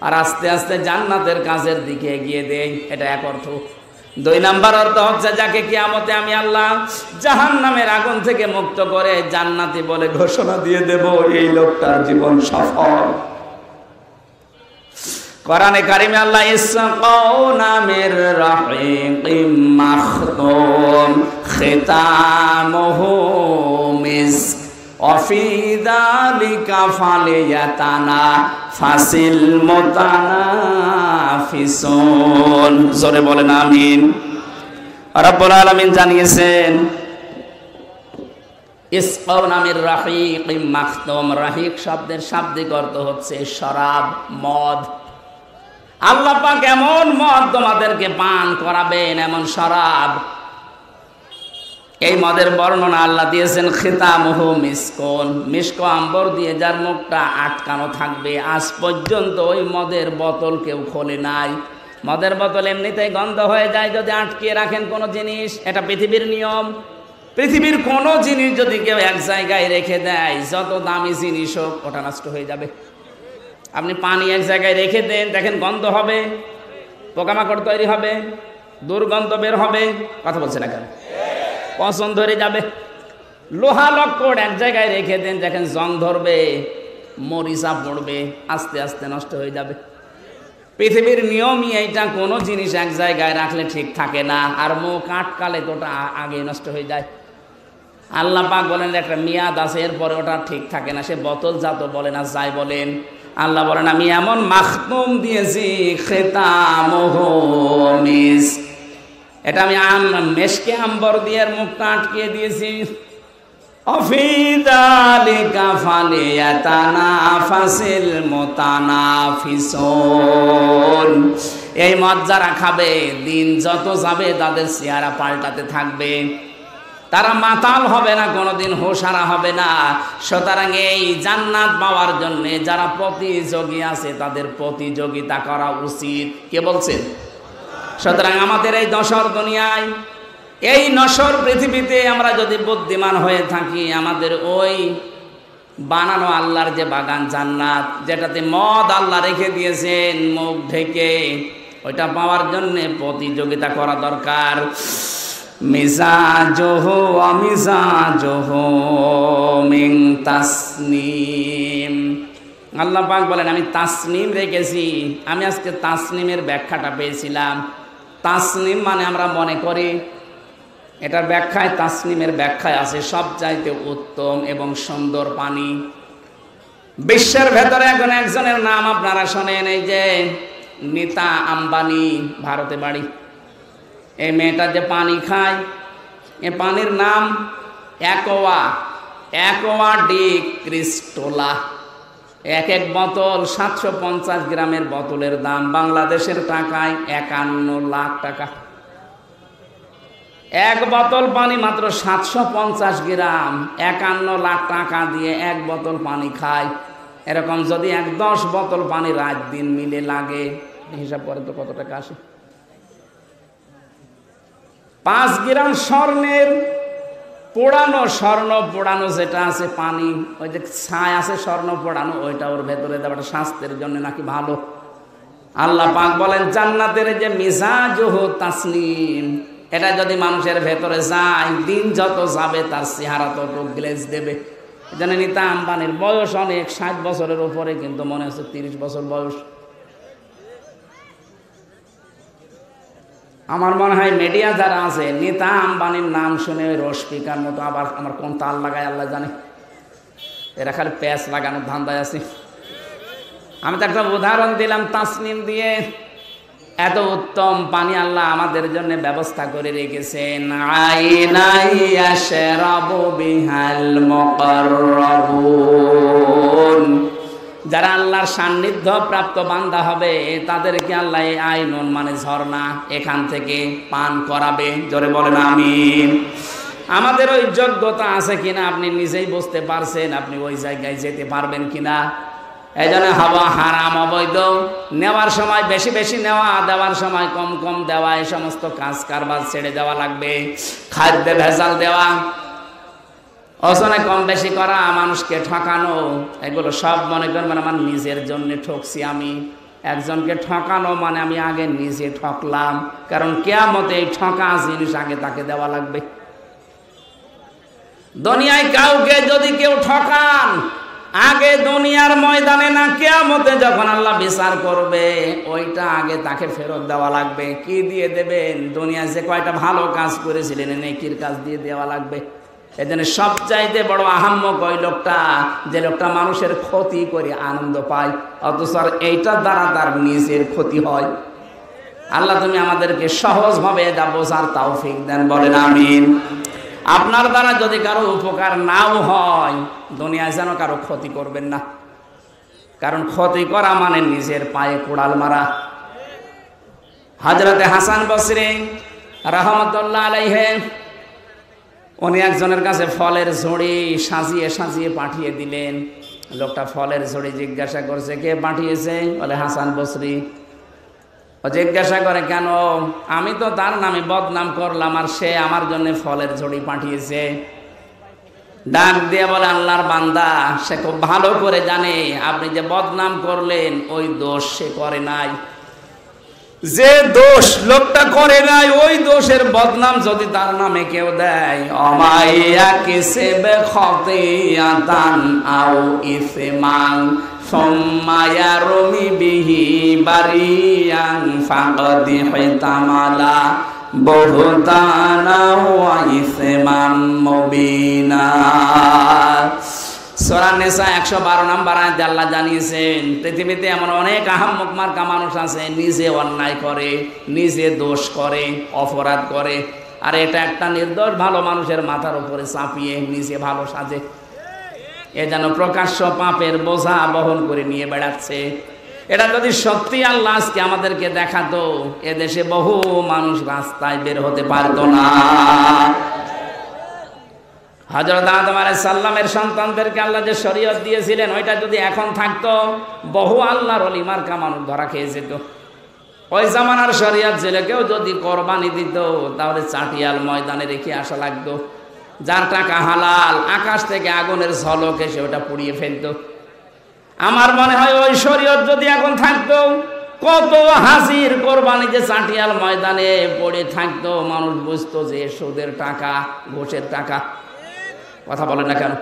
আর আস্তে আস্তে জান্নাতের কাজের দিকে এগিয়ে দেই। এটা এক অর্থ। 2 নাম্বার অর্থ হচ্ছে যাকে কিয়ামতে আমি আল্লাহ জাহান্নামের আগুন থেকে মুক্ত করে জান্নাতি বলে ঘোষণা দিয়ে দেব, এই লোকটার জীবন সফল। কোরআনে কারিমে আল্লাহ ইসকাউ নামের রাহিকিম মাখতুম খিতামুহু মিস্ক ওয়াফি যালিকা ফালিয়াতানাফাসিল মুতানাফিসুন। জোরে বলেন আমিন। রব্বুল আলামিন জানিয়েছেন ইসকাউ নামের রাহিকিম মাখতুম। রাহিক শব্দের শাব্দিক অর্থ হচ্ছে শরাব, মদ। আল্লাহ পাক এমন মদ তোমাদেরকে পান করাবেন, এমন শরাব। এই মদের বর্ণনা আল্লাহ দিয়েছেন খিতামুহু মিসকন, মিস্ক আম্বর দিয়ে যার মুখটা আটকানো থাকবে। আজ পর্যন্ত ওই মদের বোতল কেউ খোলে নাই। মদের বোতল এমনিতেই গন্ধ হয়ে যায় যদি আটকিয়ে রাখেন কোনো জিনিস। এটা পৃথিবীর নিয়ম। পৃথিবীর কোনো জিনিস যদি কেউ এক জায়গায় রেখে দেয়, যত দামি জিনিস হোক, ওটা নষ্ট হয়ে যাবে। আপনি পানি এক জায়গায় রেখে দেন, দেখেন গন্ধ হবে, পোকামাকড় তৈরি হবে, দুর্গন্ধ বের হবে। কথা বলছে না কেন? পচন ধরে যাবে। লোহা লক্কড় এক জায়গায় রেখে দেন, দেখেন জং ধরবে, মরিচা পড়বে, আস্তে আস্তে নষ্ট হয়ে যাবে। পৃথিবীর নিয়মই এইটা, কোনো জিনিস এক জায়গায় রাখলে ঠিক থাকে না, আর মুখ আটকালে তো ওটা আগে নষ্ট হয়ে যায়। আল্লাহ পাক বলেন একটা মেয়াদ আছে, এরপরে ওটা ঠিক থাকে না। সে বোতল জাত বলেন আর যাই বলেন, আল্লাহ বলেন আমি এমন মাখতুম দিয়েছি খিতামুহু মিস্ক। এটা আমি মেশকে আম্বর দিয়ে মুখটা আটকিয়ে দিয়েছি। ওয়াফি যালিকা ফালিয়াতানাফাসিল মুতানাফিসুন। এই মদ যারা খাবে, দিন যত যাবে তাদের চেহারা পাল্টাতে থাকবে। তারা মাতাল হবে না, কোনোদিন হোশারা হবে না। সুতরাং এই জান্নাত পাওয়ার জন্য যারা প্রতিযোগী আছে তাদের প্রতিযোগিতা করা উচিত। কে বলছেন? সুতরাং আমাদের এই নশ্বর দুনিয়ায়, এই নশ্বর পৃথিবীতে আমরা যদি বুদ্ধিমান হয়ে থাকি, আমাদের ওই বানানো আল্লাহর যে বাগান জান্নাত, যেটাতে মদ আল্লাহ রেখে দিয়েছেন মুখ ঢেকে, ওইটা পাওয়ার জন্য প্রতিযোগিতা করা দরকার। মিজাজুহু ওয়া মিজাজুহু মিন তাসনিম। আল্লাহ পাক বলেন আমি তাসনিম রেখেছি। আমি আজকে তাসনিমের ব্যাখ্যাটা পেয়েছিলাম। তাসনিম মানে আমরা মনে করি, এটার ব্যাখ্যায়, তাসনিমের ব্যাখ্যায় আছে সবচাইতে উত্তম এবং সুন্দর পানি। বিশ্বের ভেতরে এখন একজনের নাম আপনারা শোনেন, এই যে নীতা আম্বানি, ভারতে বাড়ি। এই মেয়েটা যে পানি খায়, এ পানির নাম অ্যাকোয়া ডি ক্রিস্টোলা। এক বোতল 750 গ্রামের বোতলের দাম বাংলাদেশের টাকায় 51 লাখ টাকা। এক বোতল পানি মাত্র 750 গ্রাম, 51 লাখ টাকা দিয়ে এক বোতল পানি খায়। এরকম যদি 10 বোতল পানি রাত দিন মিলে লাগে, হিসাব করে তো কত টাকা আসে? 5 গ্রাম স্বর্ণের পোড়ানো, স্বর্ণ পোড়ানো যেটা আছে পানি, ওই যে ছায় আছে স্বর্ণ পোড়ানো, ওইটা ওর ভেতরে দেওয়াটা স্বাস্থ্যের জন্য নাকি ভালো। আল্লাহ পাক বলেন জান্নাতের যে মিজাজুহু তাসনিম, এটা যদি মানুষের ভেতরে যায়, দিন যত যাবে তার চেহারা তত গ্লেজ দেবে। এই জন্য নীতা আম্বানির বয়স অনেক, 60 বছরের উপরে, কিন্তু মনে হচ্ছে 30 বছর বয়স। আমার মনে হয় মিডিয়া যারা আছে, নীতা আম্বানির নাম শুনে রসপিকার মতো আবার আমার কোন তাল লাগায় আল্লাহ জানে। এরা খালি প্যাচ লাগানোর ধান্দায় আছে। আমি তো একটা উদাহরণ দিলাম তাসনিম দিয়ে। এত উত্তম পানি আল্লাহ আমাদের জন্য ব্যবস্থা করে রেখেছেন। আইনাই ইয়াশরাবু বিহাল মুকাররাবুন, যারা আল্লাহর সান্নিধ্য প্রাপ্ত বান্দা হবে তাদেরকে আল্লাহ এই আইনুন মানে ঝর্ণা, এখান থেকে পান করাবে। জোরে বলেন আমিন। আমাদের ওই যোগ্যতা আছে কিনা আপনি নিজেই বুঝতে পারছেন, আপনি ওই জায়গায় যেতে পারবেন কিনা। এই জন্য হাওয়া হারাম, অবৈধ, নেওয়ার সময় বেশি বেশি নেওয়া, দেওয়ার সময় কম কম দেওয়া, এই সমস্ত কাজ কারবার ছেড়ে দেওয়া লাগবে। খাদ্যে ভেজাল দেওয়া, ওজনে কম বেশি করা, মানুষকে ঠকানো, এগুলো সব মনে করবেন আমার নিজের জন্য ঠকছি আমি। একজনকে ঠকানো মানে আমি আগে নিজে ঠকলাম, কারণ কিয়ামতে এই ঠকা জিনিস আগে তাকে দেওয়া লাগবে। দুনিয়ায় কাউকে যদি কেউ ঠকান, আগে দুনিয়ার ময়দানে না, কিয়ামতে যখন আল্লাহ বিচার করবে ওইটা আগে তাকে ফেরত দেওয়া লাগবে। কি দিয়ে দেবেন? দুনিয়ায় যে কয়টা ভালো কাজ করেছিলেন নেকির কাজ দিয়ে দেওয়া লাগবে। এজন্য সবচাইতে বড় আহাম্মক ওই লোকটা, যে লোকটা মানুষের ক্ষতি করে আনন্দ পায়, অথচ এইটার দ্বারা তার নিজের ক্ষতি হয়। আল্লাহ তুমি আমাদেরকে সহজভাবে এটা বোঝার তৌফিক দেন, বলেন আমিন। আপনার দ্বারা যদি কারো উপকার নাও হয়, দুনিয়ায় যেন কারো ক্ষতি করবেন না, কারণ ক্ষতি করা মানে নিজের পায়ে কোড়াল মারা। হযরতে হাসান বসরি রাহমাতুল্লাহ আলাইহি, উনি একজনের কাছে ফলের ঝুড়ি সাজিয়ে সাজিয়ে পাঠিয়ে দিলেন। লোকটা ফলের ঝুড়ি জিজ্ঞাসা করছে কে পাঠিয়েছে? বলে হাসান বসরি। ও জিজ্ঞাসা করে কেন? আমি তো তার নামে বদনাম করলাম আর সে আমার জন্য ফলের ঝুড়ি পাঠিয়েছে। ডাক দিয়ে বলে আল্লাহর বান্দা, সে খুব ভালো করে জানে আপনি যে বদনাম করলেন ওই দোষ সে করে নাই। যে দোষ লোকটা করে নাই, ওই দোষের বদনাম যদি তার নামে কেউ দেয়, অমাইয়া কিসেবে খতিয়াতান আও ইসমান সুম্মা রমি বিহি বারিয়ান ফাকাদি হিতামালা বুহতানা ওয়া ইসমান মুবিনা। সূরা নিসা 112 নম্বর আয়াতে আল্লাহ জানিয়েছেন পৃথিবীতে এমন অনেক আহাম্মক মার্কা মানুষ আছে, নিজে অন্যায় করে, নিজে দোষ করে, অপরাধ করে, আর এটা একটা নির্দোষ ভালো মানুষের মাথার উপরে চাপিয়ে নিজে ভালো সাজে। এ যেন প্রকাশ্য পাপের বোঝা বহন করে নিয়ে বেড়াচ্ছে। এটা যদি সত্যি আল্লাহ আজকে আমাদেরকে দেখাতো, এদেশে বহু মানুষ রাস্তায় বের হতে পারতো না। হযরত আদম আলাইহিস সালামের সন্তানদেরকে আল্লাহ যে শরীয়ত দিয়েছিলেন, ওইটা যদি এখন থাকতো, বহু আল্লাহর ওলি মার্কা মানুষ ধরা খেয়ে যেত। ওই জামানার শরীয়ত ছিল কেউ যদি কোরবানি দিত, তাহলে চাটিয়াল ময়দানে রেখে আসা লাগতো। যার টাকা হালাল, আকাশ থেকে আগুনের ঝলক এসে ওটা পুড়িয়ে ফেলতো। আমার মনে হয় ওই শরীয়ত যদি এখন থাকতো, কত হাজির কোরবানি যে চাটিয়াল ময়দানে পড়ে থাকতো, মানুষ বুঝতো যে সুদের টাকা, ঘুষের টাকা। কথা বলে না কেন?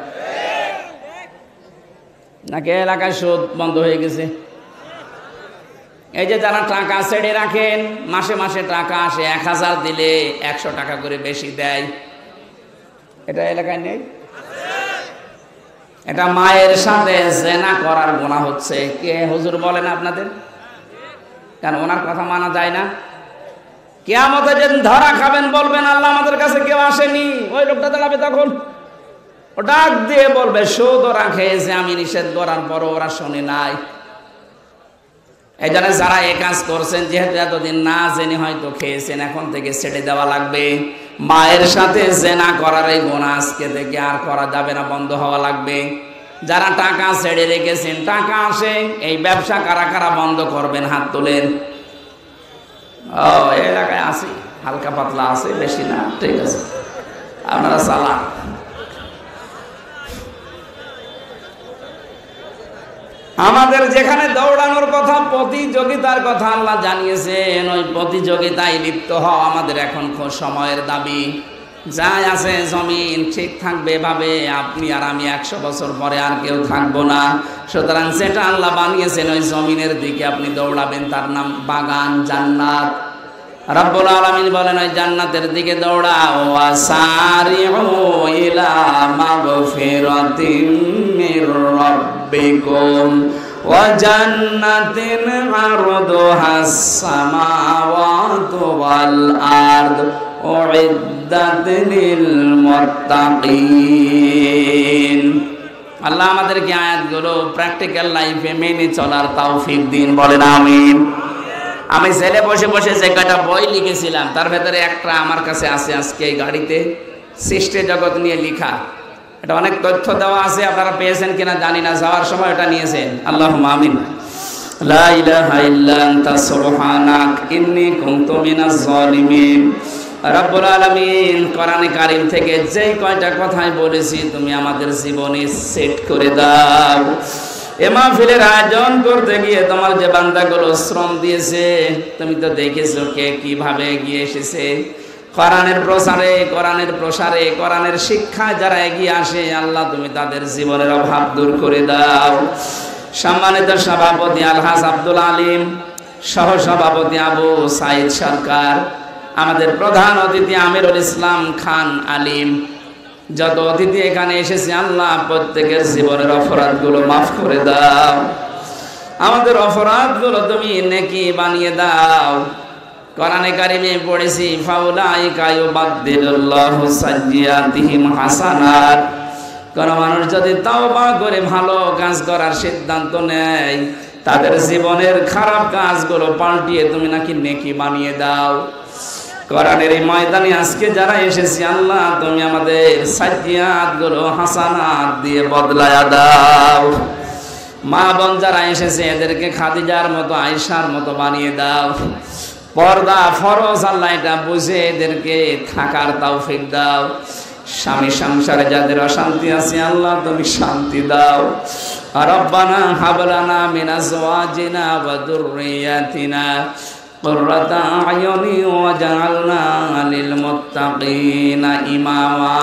নাকি এলাকায় সুদ বন্ধ হয়ে গেছে? এই যে যারা টাকা ছেড়ে রাখেন, মাসে মাসে টাকা আসে, 1000 দিলে 100 টাকা করে বেশি দেয়, এটা এলাকায় নেই? এটা মায়ের সাথে জেনা করার গুনাহ হচ্ছে। কে হুজুর বলেন আপনাদের? কেন ওনার কথা মানা যায় না? কিয়ামতে যেদিন ধরা খাবেন বলবেন আল্লাহ আমাদের কাছে কেউ আসেনি, ওই লোকটা দাঁড়াবে তখন, ও ডাক দিয়ে বলবে সুদ ওরা খেয়েছে, আমি নিষেধ করার পরও ওরা শোনে নাই। এই জন্য যারা এ কাজ করছেন, যেহেতু এতদিন না জেনে হয়তো খেয়েছেন, এখন থেকে ছেড়ে দেওয়া লাগবে। মায়ের সাথে জেনা করার এই গুনাহ আজকে থেকে আর করা যাবে না, বন্ধ হওয়া লাগবে। যারা টাকা ছেড়ে রেখেছেন, টাকা আসে, এই ব্যবসা কারা কারা বন্ধ করবেন? হাত তোলেন। ও এলাকায় আছে, হালকা পাতলা আছে, বেশি না, ঠিক আছে, আপনারা চালান। আমাদের যেখানে দৌড়ানোর কথা, প্রতিযোগিতার কথা আল্লাহ জানিয়েছেন, ওই প্রতিযোগিতায় লিপ্ত হওয়া আমাদের এখন সময়ের দাবি। যাই আছে জমিন ঠিক থাকবে এভাবে, আপনি আর আমি 100 বছর পরে আর কেউ থাকবো না। সুতরাং যেটা আল্লাহ বানিয়েছেন ওই জমিনের দিকে আপনি দৌড়াবেন, তার নাম বাগান, জান্নাত। রব্বুল আলামিন বলেন ওই জান্নাতের দিকে দৌড়াও। ওয়াসারিউ ইলা মাগফিরাতিম মির রাব্বিকুম ওয়া জান্নাতিন আরদুহাস সামাওয়াতু ওয়াল আরদ উইদ্দাত লিল মুত্তাকিন। আল্লাহ আমাদেরকে আয়াতগুলো প্র্যাকটিক্যাল লাইফে মেনে চলার তৌফিক দিন, বলেন আমিন। আমি ছেলে বসে বসে যে কয়টা বই লিখেছিলাম তার ভেতরে একটা আমার কাছে আছে আজকে এই গাড়িতে, সৃষ্টি জগৎ নিয়ে লেখা। এটা অনেক তথ্য দেওয়া আছে, আপনারা পেয়েছেন কিনা জানি না, যাওয়ার সময় এটা নিয়েছেন। আল্লাহুম্মা আমিন। লা ইলাহা ইল্লা আনতা সুবহানাক ইন্নী কুনতু মিনাজ জালিমিন। রব্বুল আলামিন কোরআনে কারীম থেকে যেই কয়টা কথাই বলেছি তুমি আমাদের জীবনে সেট করে দাও। এ মাহফিলের আয়োজন করতে গিয়ে তোমার যে বান্দাগুলো শ্রম দিয়েছে তুমি তো দেখেছো কে কিভাবে এগিয়ে এসেছে। কোরআনের প্রসারে, কোরআনের প্রসারে, কোরআনের শিক্ষায় যারা এগিয়ে আসে আল্লাহ তুমি তাদের জীবনের অভাব দূর করে দাও। সম্মানিত সভাপতি আলহাজ আব্দুল আলিম, সহ সভাপতি আবু সাইদ সরকার, আমাদের প্রধান অতিথি আমিরুল ইসলাম খান আলিম, যত অতিথি এখানে এসেছে আল্লাহ প্রত্যেকের জীবনের অপরাধগুলো মাফ করে দাও। আমাদের অপরাধগুলো তুমি নেকি বানিয়ে দাও। কোরআনে কারিমে পড়েছি ফাউলাইকা ইউবাদদিলুল্লাহু সাইয়্যাতিহিম হাসানাত। কোন মানুষ যদি তাওবা করে ভালো কাজ করার সিদ্ধান্ত নেয় তাদের জীবনের খারাপ কাজগুলো পাল্টিয়ে তুমি নাকি নেকি বানিয়ে দাও। কোরআনের এই ময়দানে আজকে যারা এসেছি আল্লাহ তুমি আমাদের সাইয়্যাতগুলো হাসানাত দিয়ে বদলায়া দাও। মা বোন যারা এসেছে এদেরকে খাদিজার মতো, আয়েশার মতো বানিয়ে দাও। পর্দা ফরজ আল্লাহ এটা বুঝে এদেরকে থাকার তৌফিক দাও। স্বামী সংসারে যাদের অশান্তি আছে আল্লাহ তুমি শান্তি দাও। রব্বানা হাব লানা মিন আজওয়াজিনা ওয়া যুররিয়াতিনা কুররাতা আয়ুনি ওয়াজআলনা লিল মুত্তাকিনা ইমামা।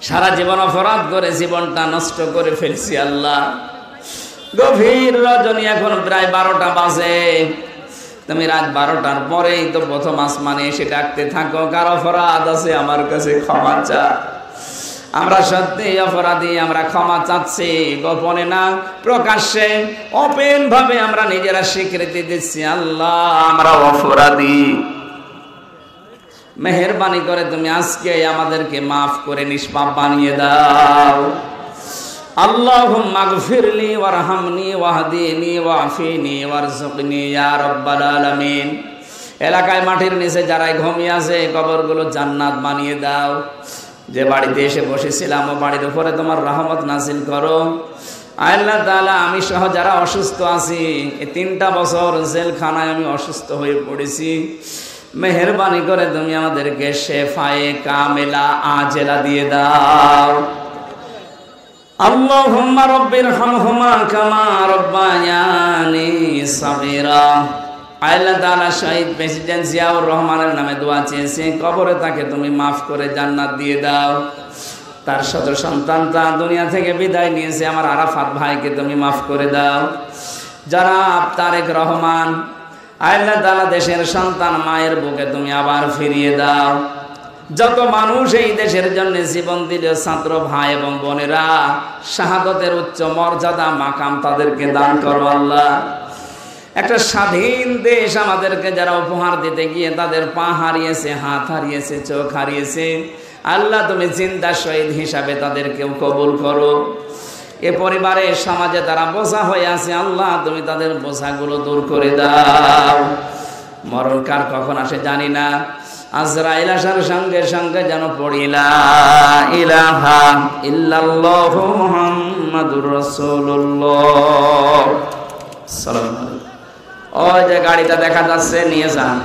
সারা জীবন অপরাধ করে জীবনটা নষ্ট করে ফেলছি আল্লাহ। গভীর রজনী, এখন প্রায় 12টা বাজে। তুমি রাত 12টার পরেই তো প্রথম আসমানে এসে ডাকতে থাকো, কার অপরাধ আছে আমার কাছে ক্ষমা চা। আমরা সত্যি অপরাধী, আমরা ক্ষমা চাচ্ছি, গোপনে না প্রকাশ্যে, ওপেন ভাবে আমরা নিজেরা স্বীকৃতি দিচ্ছি আল্লাহ আমরা অপরাধী। মেহেরবানি করে তুমি আজকে আমাদেরকে মাফ করে নিষ্পাপ বানিয়ে দাও। আল্লাহুম্মা গফিরলি ওয়ারহামনি ওয়াহদিনি ওয়াফিনি ওয়ারযুকনি ইয়া রাব্বাল আলামিন। এলাকায় মাটির নিচে যারাই ঘুমিয়ে আছে কবরগুলো জান্নাত বানিয়ে দাও। যে বাড়িতে এসে বসেছিলাম ও বাড়ির উপরে তোমার রহমত নাযিল করো। আল্লাহ তাআলা আমি সহ যারা অসুস্থ আছি, এই 3টা বছর জেলখানায় আমি অসুস্থ হয়ে পড়েছি, মেহেরবানি করে তুমি আমাদেরকে শেফায়ে কামেলা আজেলা দিয়ে দাও। আল্লাহুম্মা রাব্বিরহামহুমা কামা রাব্বায়ানি সাগীরা। আল্লাহ তাআলা শহীদ প্রেসিডেন্ট জিয়াউর রহমানের নামে দোয়া চেয়েছে, কবরে তাকে তুমি মাফ করে জান্নাত দিয়ে দাও। তার 17 সন্তানটা দুনিয়া থেকে বিদায় নিয়েছে, আমার আরাফাত ভাইকে তুমি মাফ করে দাও। যারা তারেক রহমান, আল্লাহ তাআলা দেশের সন্তান মায়ের বুকে তুমি আবার ফিরিয়ে দাও। যত মানুষ এই দেশের জন্য জীবন দিল, ছাত্র ভাই এবং বোনেরা, শাহাদতের উচ্চ মর্যাদা মাকাম তাদেরকে দান করো আল্লাহ। একটা স্বাধীন দেশ আমাদেরকে যারা উপহার দিতে গিয়ে তাদের পা হারিয়েছে, হাত হারিয়েছে, চোখ হারিয়েছে, আল্লাহ তুমি জিন্দা শহীদ হিসাবে তাদেরকেও কবুল করো। এ পরিবারে সমাজে তারা বোঝা হয়ে আছে আল্লাহ তুমি তাদের বোঝাগুলো দূর করে দাও। মরণ কার কখন আসে জানি না, আজরাইল আসার সঙ্গে সঙ্গে যেন পড়ি লা ইলাহা ইল্লাল্লাহু মুহাম্মাদুর রাসূলুল্লাহ। সালাম। ওই যে গাড়িটা দেখা যাচ্ছে নিয়ে যান।